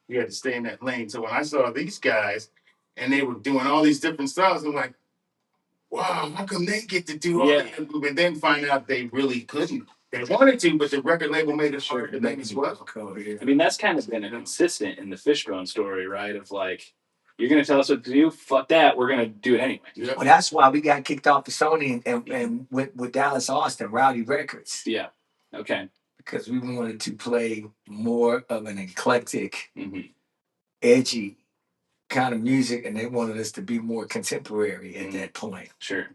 we had to stay in that lane. So when I saw these guys, and they were doing all these different styles, I'm like, wow, how come they get to do all that? And then find out they really couldn't. They wanted to, but the record label made it hard for them as well. I mean, that's kind of been a consistent in the Fishbone story, right? Of like, you're gonna tell us what to do? Fuck that, we're gonna do it anyway. Yeah. Well, that's why we got kicked off the Sony and went with Dallas Austin, Rowdy Records, Yeah. Okay. because we wanted to play more of an eclectic, Hmm. edgy kind of music, and they wanted us to be more contemporary at that point. Sure.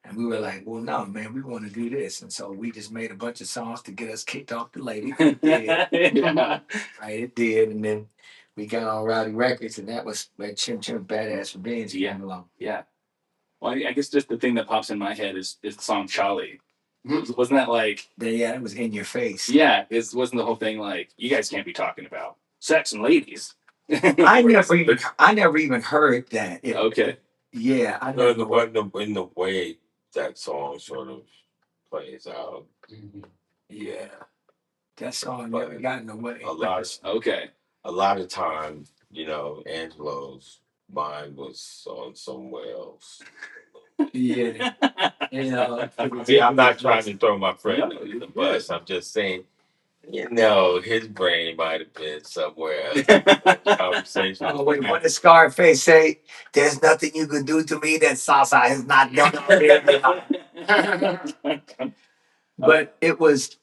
And we were like, well, no, man, we want to do this. And so we just made a bunch of songs to get us kicked off the label. It did. Yeah. Right, it did. And then we got on Rowdy Records, and that was where Chim Chim Badass Revenge came along. Yeah. Well, I guess just the thing that pops in my head is the song Charlie. Mhm. Wasn't that like, Yeah, it was in your face. yeah, wasn't the whole thing like, you guys can't be talking about sex and ladies? I never even heard that. Okay. Yeah, I No, never. in the way that song sort of plays out. Yeah, that song never got in the way. Okay. A lot of times, Angelo's mind was on somewhere else. Yeah, I'm not trying to throw my friend under the bus. I'm just saying, his brain might have been somewhere else. Conversation. Oh, wait, what did Scarface say? There's nothing you can do to me that salsa has not done. But it was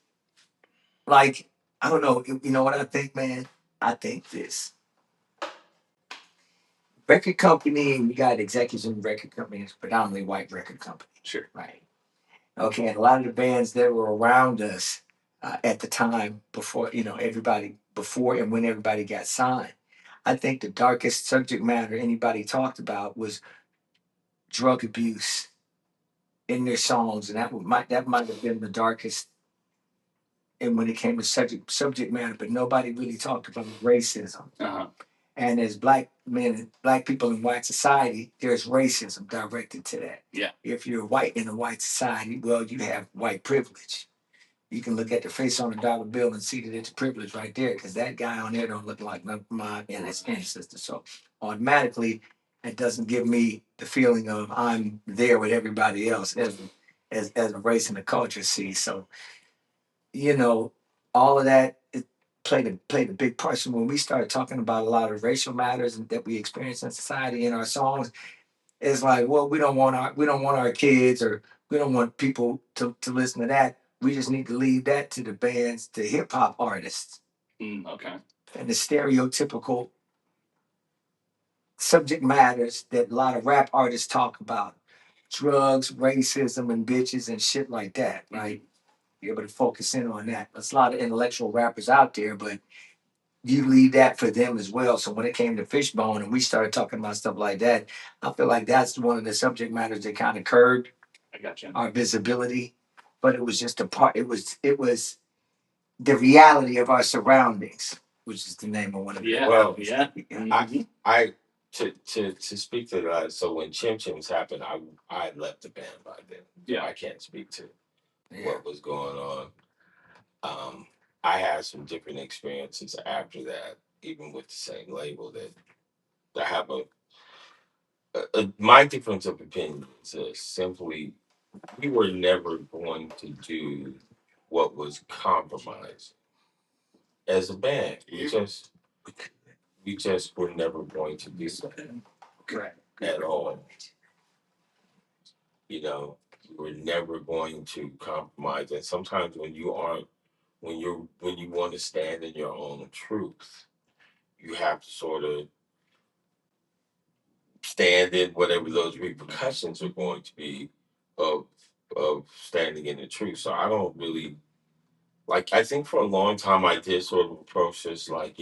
like, I don't know. You know what I think, man? I think this record company, and we got executives in the record company, it's predominantly white record company. Sure. Right. Okay, and a lot of the bands that were around us at the time before, everybody before and when everybody got signed, I think the darkest subject matter anybody talked about was drug abuse in their songs, and that might have been the darkest. And when it came to subject matter, but nobody really talked about racism. Uh-huh. And as black men, black people in white society, there's racism directed to that. Yeah. If you're white in a white society, well, you have white privilege. You can look at the face on a dollar bill and see that it's privilege right there, because that guy on there don't look like none of my ancestors. So automatically, it doesn't give me the feeling of I'm there with everybody else as a race and a culture. See, so all of that. Played a big part. So when we started talking about a lot of racial matters that we experience in society in our songs, it's like, well, we don't want our kids, or we don't want people to listen to that. We just need to leave that to the bands, to hip hop artists, Okay. and the stereotypical subject matters that a lot of rap artists talk about: drugs, racism, and bitches and shit like that. Right? Be able to focus in on that. There's a lot of intellectual rappers out there, but you leave that for them as well. So when it came to Fishbone and we started talking about stuff like that, I feel like that's one of the subject matters that kind of curbed our visibility. But it was just a part. It was the reality of our surroundings, which is the name of one of the. Yeah. Well, Yeah. I to speak to that. So when Chim Chims happened, I left the band by then. Yeah. I can't speak to what was going on. I had some different experiences after that, even with the same label, that I have my difference of opinion is simply we were never going to do what was compromised as a band. We just were never going to do that at all. You know, we were never going to compromise. And sometimes when you aren't, when you want to stand in your own truth, you have to sort of stand in whatever those repercussions are going to be of standing in the truth. So I don't really like. I think for a long time I did sort of approach this like,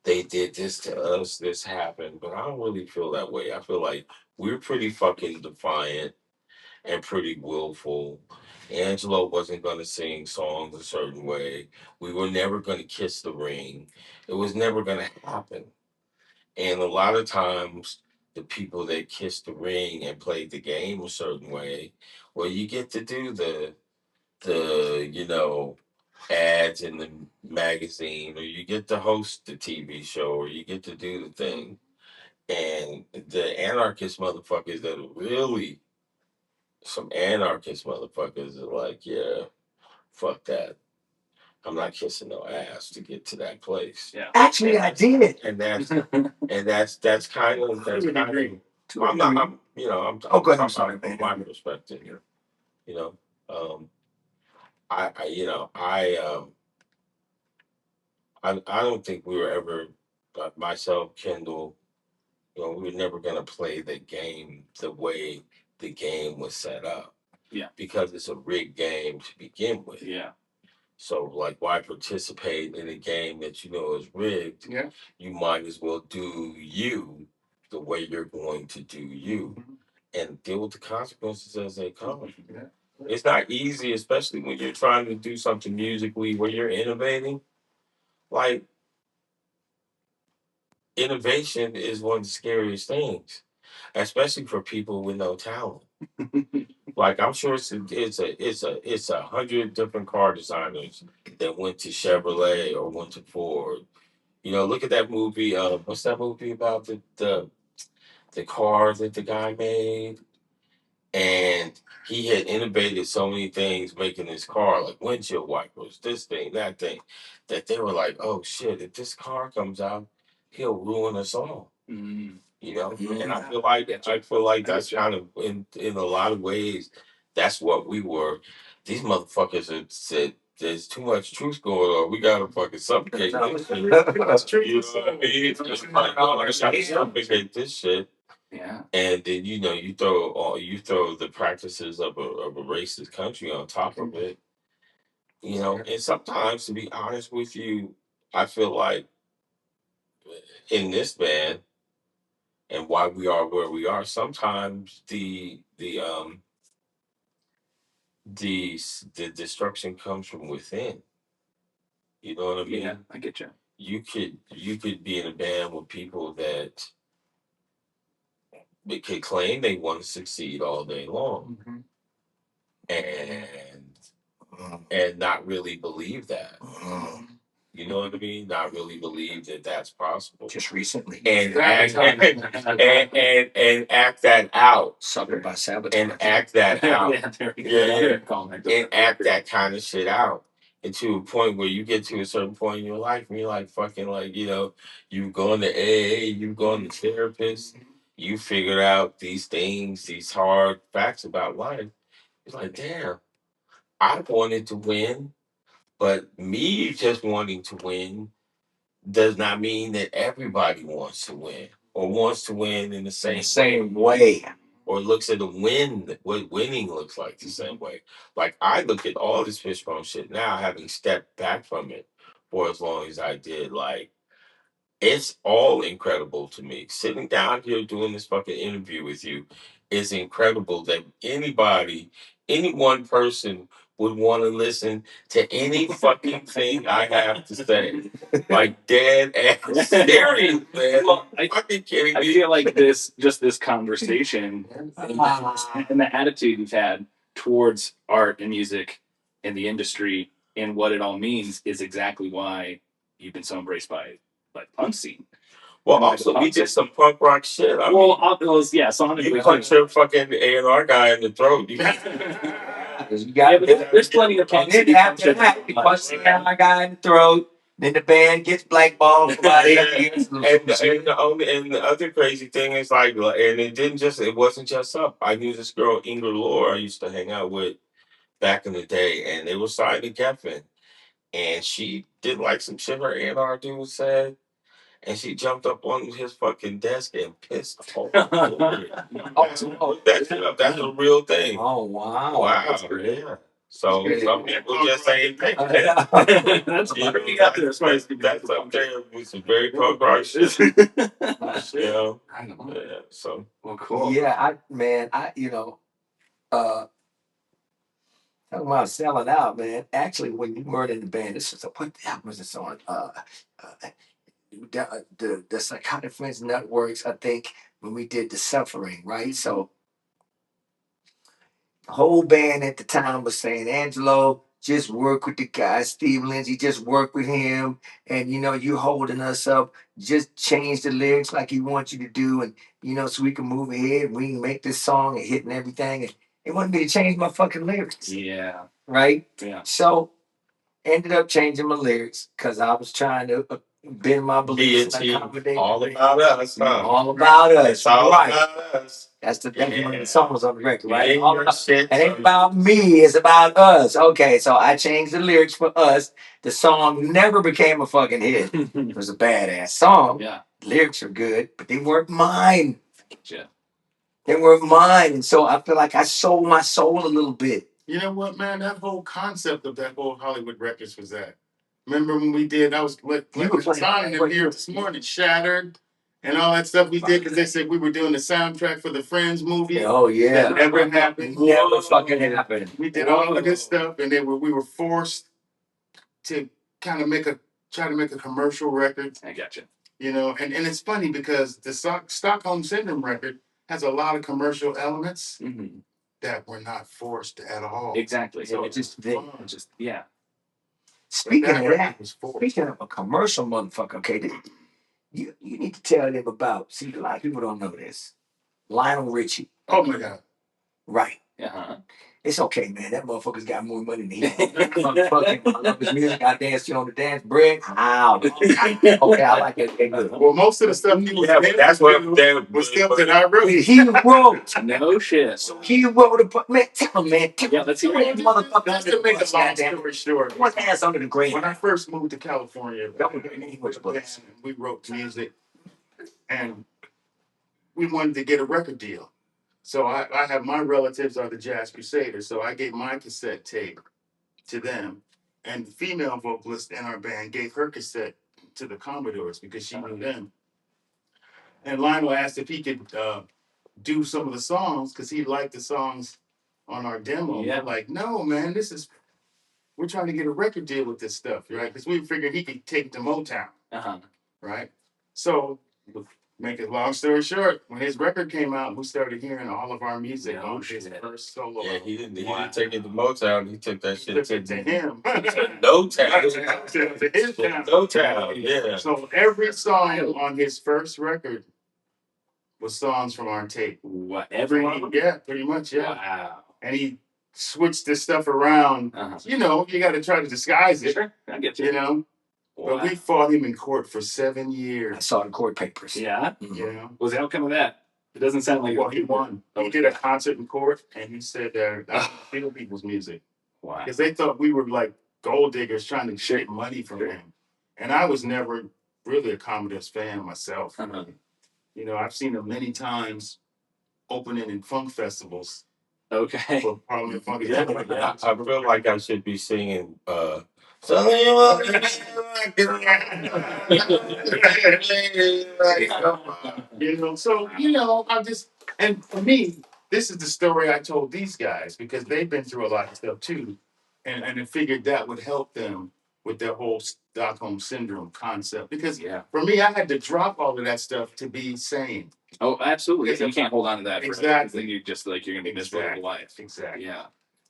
they did this to us, this happened, but I don't really feel that way. I feel like we're pretty fucking defiant and pretty willful. Angelo wasn't going to sing songs a certain way. We were never going to kiss the ring. It was never going to happen. And a lot of times, the people that kissed the ring and played the game a certain way, well, you get to do the ads in the magazine, or you get to host the TV show, or you get to do the thing. And the anarchist motherfuckers that are really some anarchist motherfuckers are like, yeah, fuck that. I'm not kissing no ass to get to that place. Yeah. Actually, I did. And that's kind of I'm not I'm you know I'm Oh, go ahead. I'm talking sorry. from my perspective here. You know, I you know I don't think we were ever myself Kendall. We were never gonna play the game the way the game was set up. Yeah. Because it's a rigged game to begin with. Yeah. So, like, why participate in a game that you know is rigged? Yeah. You might as well do you the way you're going to do you and deal with the consequences as they come. Yeah. It's not easy, especially when you're trying to do something musically where you're innovating. Like, innovation is one of the scariest things, especially for people with no talent. Like, I'm sure it's 100 different car designers that went to Chevrolet or went to Ford. Look at that movie. What's that movie about the car that the guy made? And he had innovated so many things making his car, like windshield wipers, this thing, that thing, that they were like, oh shit, if this car comes out, he'll ruin us all. And I feel like that's kind of in a lot of ways, that's what we were. These motherfuckers had said there's too much truth going on. We gotta fucking suffocate this shit. That's true. You know what I mean? It's just like, oh, I gotta suffocate this shit. Yeah. And then you throw the practices of a racist country on top of it. And sometimes, to be honest with you, I feel like in this band and why we are where we are, sometimes the destruction comes from within. You know what I mean? Yeah, I get you. You could be in a band with people that they could claim they want to succeed all day long, and not really believe that. You know what I mean? Not really believe that that's possible. Just recently. And act and act that out. Suckered by sabotage. And act that out. Yeah. And act that kind of shit out. And to a point where you get to a certain point in your life and you're like fucking like, you've gone to AA, you've gone to therapists, you figured out these things, these hard facts about life. It's like, damn, I wanted to win, but me just wanting to win does not mean that everybody wants to win or wants to win in the same way. Or looks at what winning looks like the same way. Like, I look at all this Fishbone shit now, having stepped back from it for as long as I did. Like, it's all incredible to me. Sitting down here doing this fucking interview with you is incredible that any one person would want to listen to any fucking thing I have to say. Like, dead ass serious, man. Well, fucking kidding I me? feel like this conversation and the attitude you've had towards art and music and the industry and what it all means is exactly why you've been so embraced by the punk scene. Well, And, like, also, the we pop did scene. some punk rock shit. I Well, mean, yeah, sonically. you punch your fucking A&R guy in the throat. You You Yeah, got but there's plenty of and punks then that do punk after shit. that, he punched my guy in the throat. Then the band gets blackballed from out here. and the other crazy thing is like, and it wasn't just up. I knew this girl Ingrid Lore I used to hang out with back in the day, and they were signed to Geffen, and she did like some shit her A&R dude said, and she jumped up on his fucking desk and pissed all over it. Look that shit up. That's a real thing. Oh wow! Wow, That's great. yeah. So Yeah. some people just ain't think that. That's You know, pretty up there as far as that's up there with some very punk rock shit. You know, I know. yeah. So Well, cool. Yeah, talking about selling out, man. Actually, when you were in the band, this is what that was this on? The Psychotic Friends Networks. I think when we did the Suffering, right? So the whole band at the time was saying, Angelo, just work with the guy, Steve Lindsay, just work with him. And you holding us up. Just change the lyrics like he wants you to do, and so we can move ahead. We can make this song and hit and everything. And they wanted me to change my fucking lyrics. Yeah. Right? Yeah. So ended up changing my lyrics because I was trying to bend my beliefs and accommodate. all about us, huh? All about us, It's all right? about us. That's one of the songs on the record, right? Ain't All your about, shit, it ain't so- about me, it's about us. Okay, so I changed the lyrics for us. The song never became a fucking hit. It was a badass song. Yeah. Lyrics are good, but they weren't mine. Yeah. They weren't mine, and so I feel like I sold my soul a little bit. You know what, man? That whole concept of that whole Hollywood Records was that. Remember when we did? That was like You were playing- signing them here this morning, Shattered, and all that stuff we did because they said we were doing the soundtrack for the Friends movie. Oh yeah, That never happened. never fucking happened. We did all of this stuff, and we were forced to kind of try to make a commercial record. I gotcha. And it's funny because the Stockholm Syndrome record has a lot of commercial elements Mm-hmm. that were not forced at all. Exactly. So it's just fun. Yeah. Speaking of record that, was forced. speaking of a commercial motherfucker, okay, you need to tell them about. See, a lot of people don't know this. Lionel Richie, Oh my God. right? Uh-huh. It's okay, man. That motherfucker's got more money than he. Motherfucking, I love his music. I dance to on the dance break. How? Okay, I like it. Okay, good. Well, most of the stuff he was but that's what was stuff that I wrote. He wrote. No shit. So he wrote a man. Tell him, man. Yeah, let's hear it. Just to make a long story short, One ass under the grave. when I first moved to California, He was blessed. we wrote music, and we wanted to get a record deal. So I have my relatives are the Jazz Crusaders, so I gave my cassette tape to them, and the female vocalist in our band gave her cassette to the Commodores because she knew them. And Lionel asked if he could do some of the songs because he liked the songs on our demo. Yeah. We're like, no, man, we're trying to get a record deal with this stuff, right? Because we figured he could take it to Motown, Uh-huh. right? So, make it long story short, when his record came out, we started hearing all of our music Oh, on his shit. first solo. Yeah, he didn't take it to Motown. He took that shit to him. No Town. to his town. No Town. Yeah. So every song on his first record was songs from our tape. What? Everyone? Yeah, pretty much, yeah. Wow. And he switched this stuff around. Uh-huh. You got to try to disguise it. Sure. I get you. But Wow. we fought him in court for 7 I year. saw the court papers. Yeah. You What was the outcome of that? It doesn't sound like Well, he won. He did a concert in court, and he said that I don't feel people's music Wow. because they thought we were like gold diggers trying to get money from him. And I was never really a Commodores fan myself. Uh-huh. I've seen him many times opening in funk festivals Okay. for Parliament Funk. Yeah. I feel like I should be singing so you want to I'm just, and for me, this is the story I told these guys because they've been through a lot of stuff too. And I figured that would help them with their whole Stockholm Syndrome concept. Because for me, I had to drop all of that stuff to be sane. Oh, absolutely. Because You can't hold on to that Exactly. forever. Then you're just like, you're going to be miserable with life. Exactly. Yeah.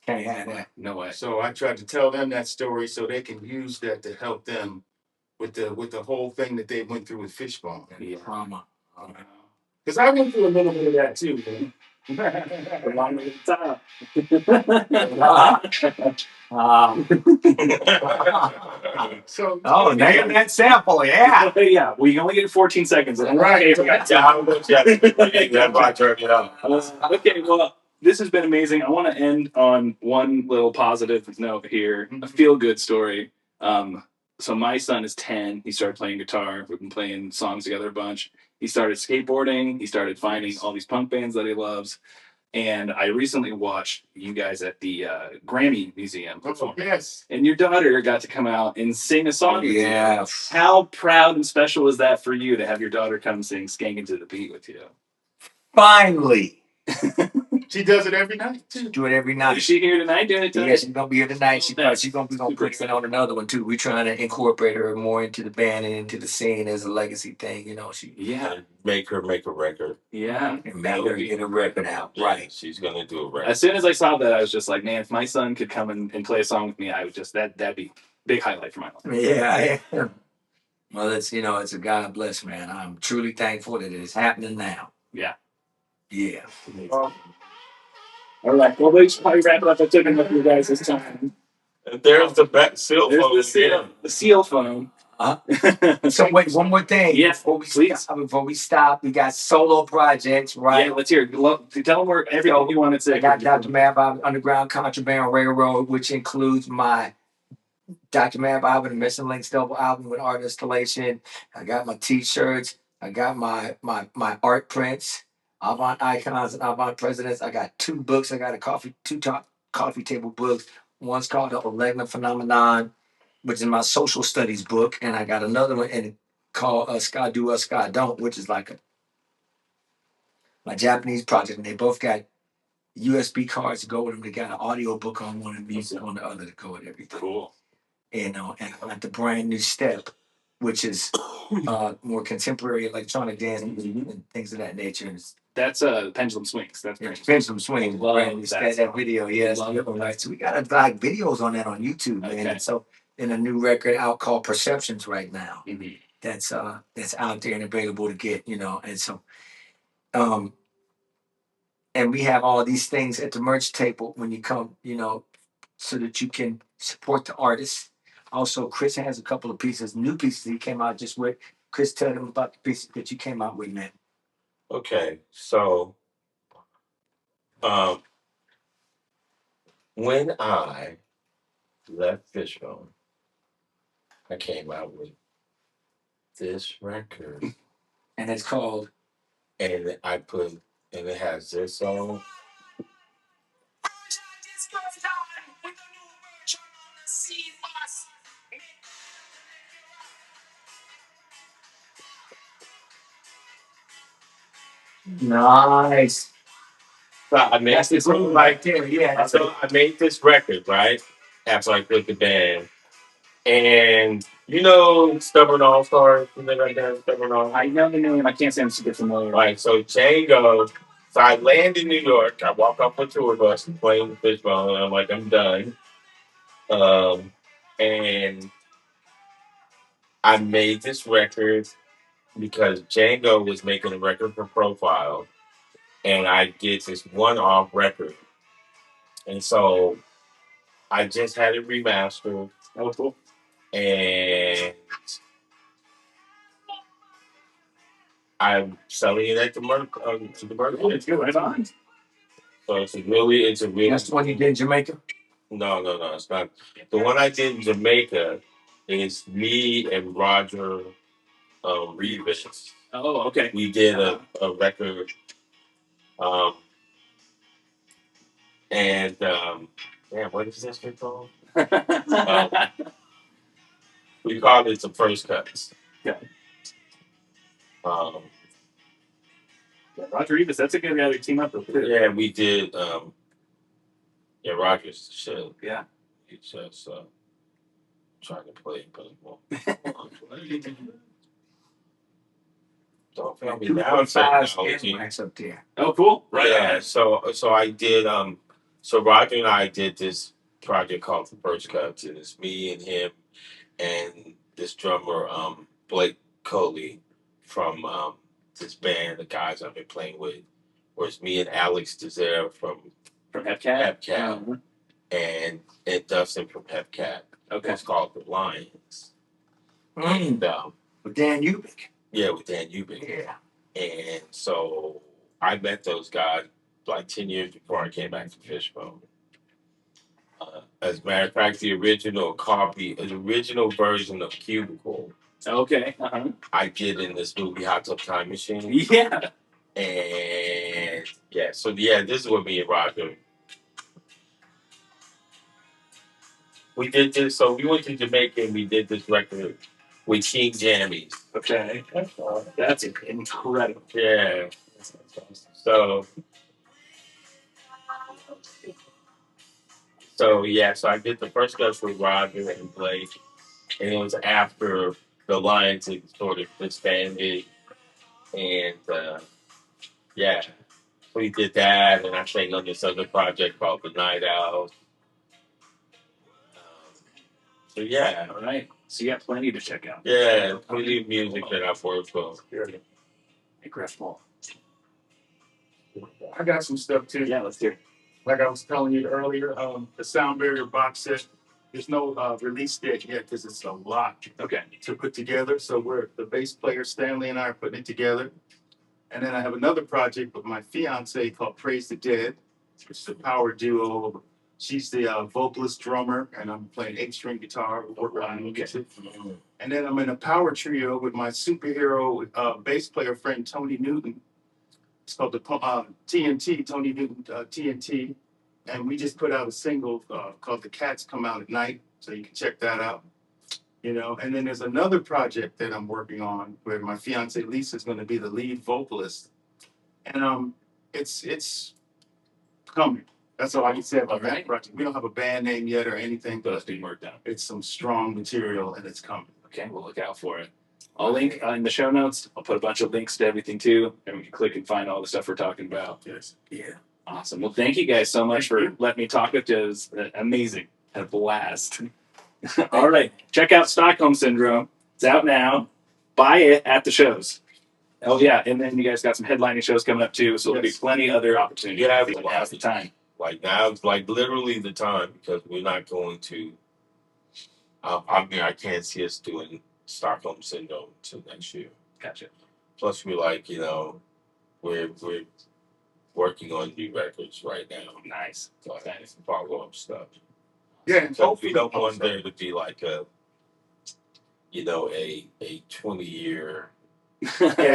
Can't have that. No way. So I tried to tell them that story so they can use that to help them with the whole thing that they went through with Fishbone. Yeah. Trauma. Because I went through a little bit of that too. Man. Along with the time. So Oh, name that sample, yeah. Yeah, we can only get 14 seconds. Right. Okay, well, this has been amazing. I want to end on one little positive note here, a feel-good story. So my son is 10. He started playing guitar. We've been playing songs together a bunch. He started skateboarding. He started finding all these punk bands that he loves. And I recently watched you guys at the Grammy Museum perform. Yes. And your daughter got to come out and sing a song with you. Yeah. How proud and special was that for you to have your daughter come sing Skanking to the Beat with you? Finally. She does it every night too. Do it every Is night. she here tonight doing it tonight? Yeah, she's gonna be here tonight. She's gonna be Super put it on another one too. We're trying to incorporate her more into the band and into the scene as a legacy thing. You know, she Yeah, Make her make a record. yeah. and make her get a record out. Right. She's gonna do a record. As soon as I saw that, I was just like, man, if my son could come and play a song with me, I would just that'd be big highlight for my life. Yeah. Well, it's it's a God bless, man. I'm truly thankful that it is happening now. Yeah. Yeah. All right. Well, we should probably wrap it up. I took enough of you guys this time. And there's the back seal There's phone. the seal. The seal phone. So wait, one more thing. Yes, please. Before we stop, we got solo projects, right? Yeah, let's hear it. Tell them where everything you want to say. I got Dr. Maddvibe Underground Contraband Railroad, which includes my Dr. Maddvibe and the Missin Links double album with art installation. I got my t-shirts. I got my art prints, Avant Icons and Avant Presidents. I got 2 books. I got two top coffee table books. One's called The Olegna Phenomenon, which is my social studies book. And I got another one called Ska Do Ska Don't, which is like my Japanese project. And they both got USB cards to go with them. They got an audio book on one and music on the other to go with everything. Cool. And I got the brand new Step, which is more contemporary electronic dance and things of that nature. And That's Pendulum Swings. That's great. Pendulum Swing, Love brand new that that video. Yes, right. So we got like videos on that on YouTube, man. Okay. And so in a new record out called Perceptions right now. Mm-hmm. That's out there and available to get, and so and we have all these things at the merch table when you come, so that you can support the artists. Also, Chris has a couple of new pieces he came out just with. Chris, tell them about the pieces that you came out with, man. Okay, so when I left Fishbone, I came out with this record, And it's called and it has this song. Nice. So I made That's the this groove right there. Yeah. So I made this record, right? After I quit the band. And Stubborn All Stars, something like that, Stubborn All. I know the name. I can't say I'm super familiar. Right, so Django. So I land in New York. I walk off a tour bus and playing the Fishbone, and I'm like, I'm done. And I made this record because Django was making a record for Profile, and I did this one-off record. And so I just had it remastered. Oh, cool. And I'm selling it at the merch. To the merch. It's good. Right on. So it's a really. That's the one you did in Jamaica? No, it's not. The one I did in Jamaica is me and Roger Reeves. Oh, okay. We did a record, and what is this thing called? We called it the First Cuts. Yeah. Roger Reeves, that's a good guy to team up with. Yeah, we did. Roger's the shit. Yeah. He's just trying to play, but it won't. Don't fail me now. Technology. Up there. Oh, cool. Right. Yeah. So I did. So Roger and I did this project called The First Cuts, and it's me and him, and this drummer, Blake Coley, from this band, the guys I've been playing with, where it's me and Alex Desire from Hepcat, and Dustin from Hepcat. Okay. It's called The Lions. And With Dan Ubik. yeah, with Dan Ubik. Yeah. And so I met those guys like 10 years before I came back to Fishbone. As a matter of fact, the original version of Cubicle. Okay. I did in this movie Hot Tub Time Machine. Yeah. And this is what me and Roger. We did this. So we went to Jamaica and we did this record with King Jammies. Okay. That's incredible. Yeah. So I did the first guest with Roger and Blake, and it was after the Lions had sort of disbanded, and we did that, and I sang on this other project called The Night Owl. All right. So you got plenty to check out. Yeah, plenty of music that I've worked with. Incredible. I got some stuff too. Yeah, let's hear it. Like I was telling you earlier, the Sound Barrier box set. There's no release date yet because it's a lot to put together. So the bass player Stanley and I are putting it together. And then I have another project with my fiance called Praise the Dead, which is a power duo. She's the vocalist drummer, and I'm playing 8-string guitar. And then I'm in a power trio with my superhero bass player friend Tony Newton. It's called the TNT, Tony Newton TNT. And we just put out a single called The Cats Come Out at Night, so you can check that out. And then there's another project that I'm working on where my fiance Lisa is going to be the lead vocalist. And it's coming. That's all I can say about that project. We don't have a band name yet or anything, But it's being worked out. it's some strong material and it's coming. Okay, we'll look out for it. I'll link in the show notes. I'll put a bunch of links to everything too, and we can click and find all the stuff we're talking about. Yes. Yeah. Awesome. Well, thank you guys so much for letting me talk with you. It was amazing. Had a blast. All right. Check out Stockholm Syndrome. It's out now. Buy it at the shows. Oh, yeah. And then you guys got some headlining shows coming up too, so there'll be plenty of other opportunities. Yeah, now's the time. Like now's like literally the time, because we're not going to. I can't see us doing Stockholm Syndrome until next year. Gotcha. Plus, we're working on new records right now. Nice. So I have some follow-up stuff. Yeah. And So we don't want there to be like a 20-year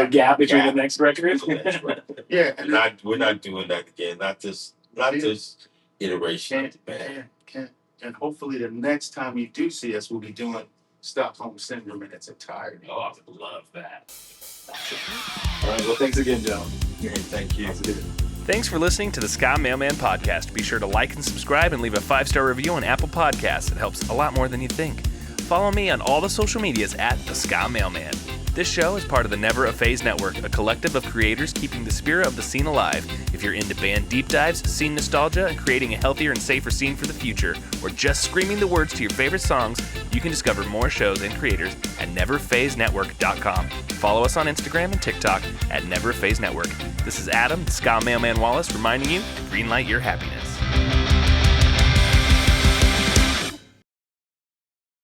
Gap between the next record. Yeah. And we're not doing that again. Not this iteration of the band. And hopefully the next time you do see us, we'll be doing Stockholm Syndrome in its entirety. Oh, I would love that. All right. Well, thanks again, gentlemen. Yeah, thank you. Thanks for listening to the Ska Mailman Podcast. Be sure to like and subscribe and leave a 5-star review on Apple Podcasts. It helps a lot more than you think. Follow me on all the social medias at the Ska Mailman. This show is part of the Never a Phase Network, a collective of creators keeping the spirit of the scene alive. If you're into band deep dives, scene nostalgia, and creating a healthier and safer scene for the future, or just screaming the words to your favorite songs, you can discover more shows and creators at neverphasenetwork.com. Follow us on Instagram and TikTok at Never a Phase Network. This is Adam, the Ska Mailman Wallace, reminding you, greenlight your happiness.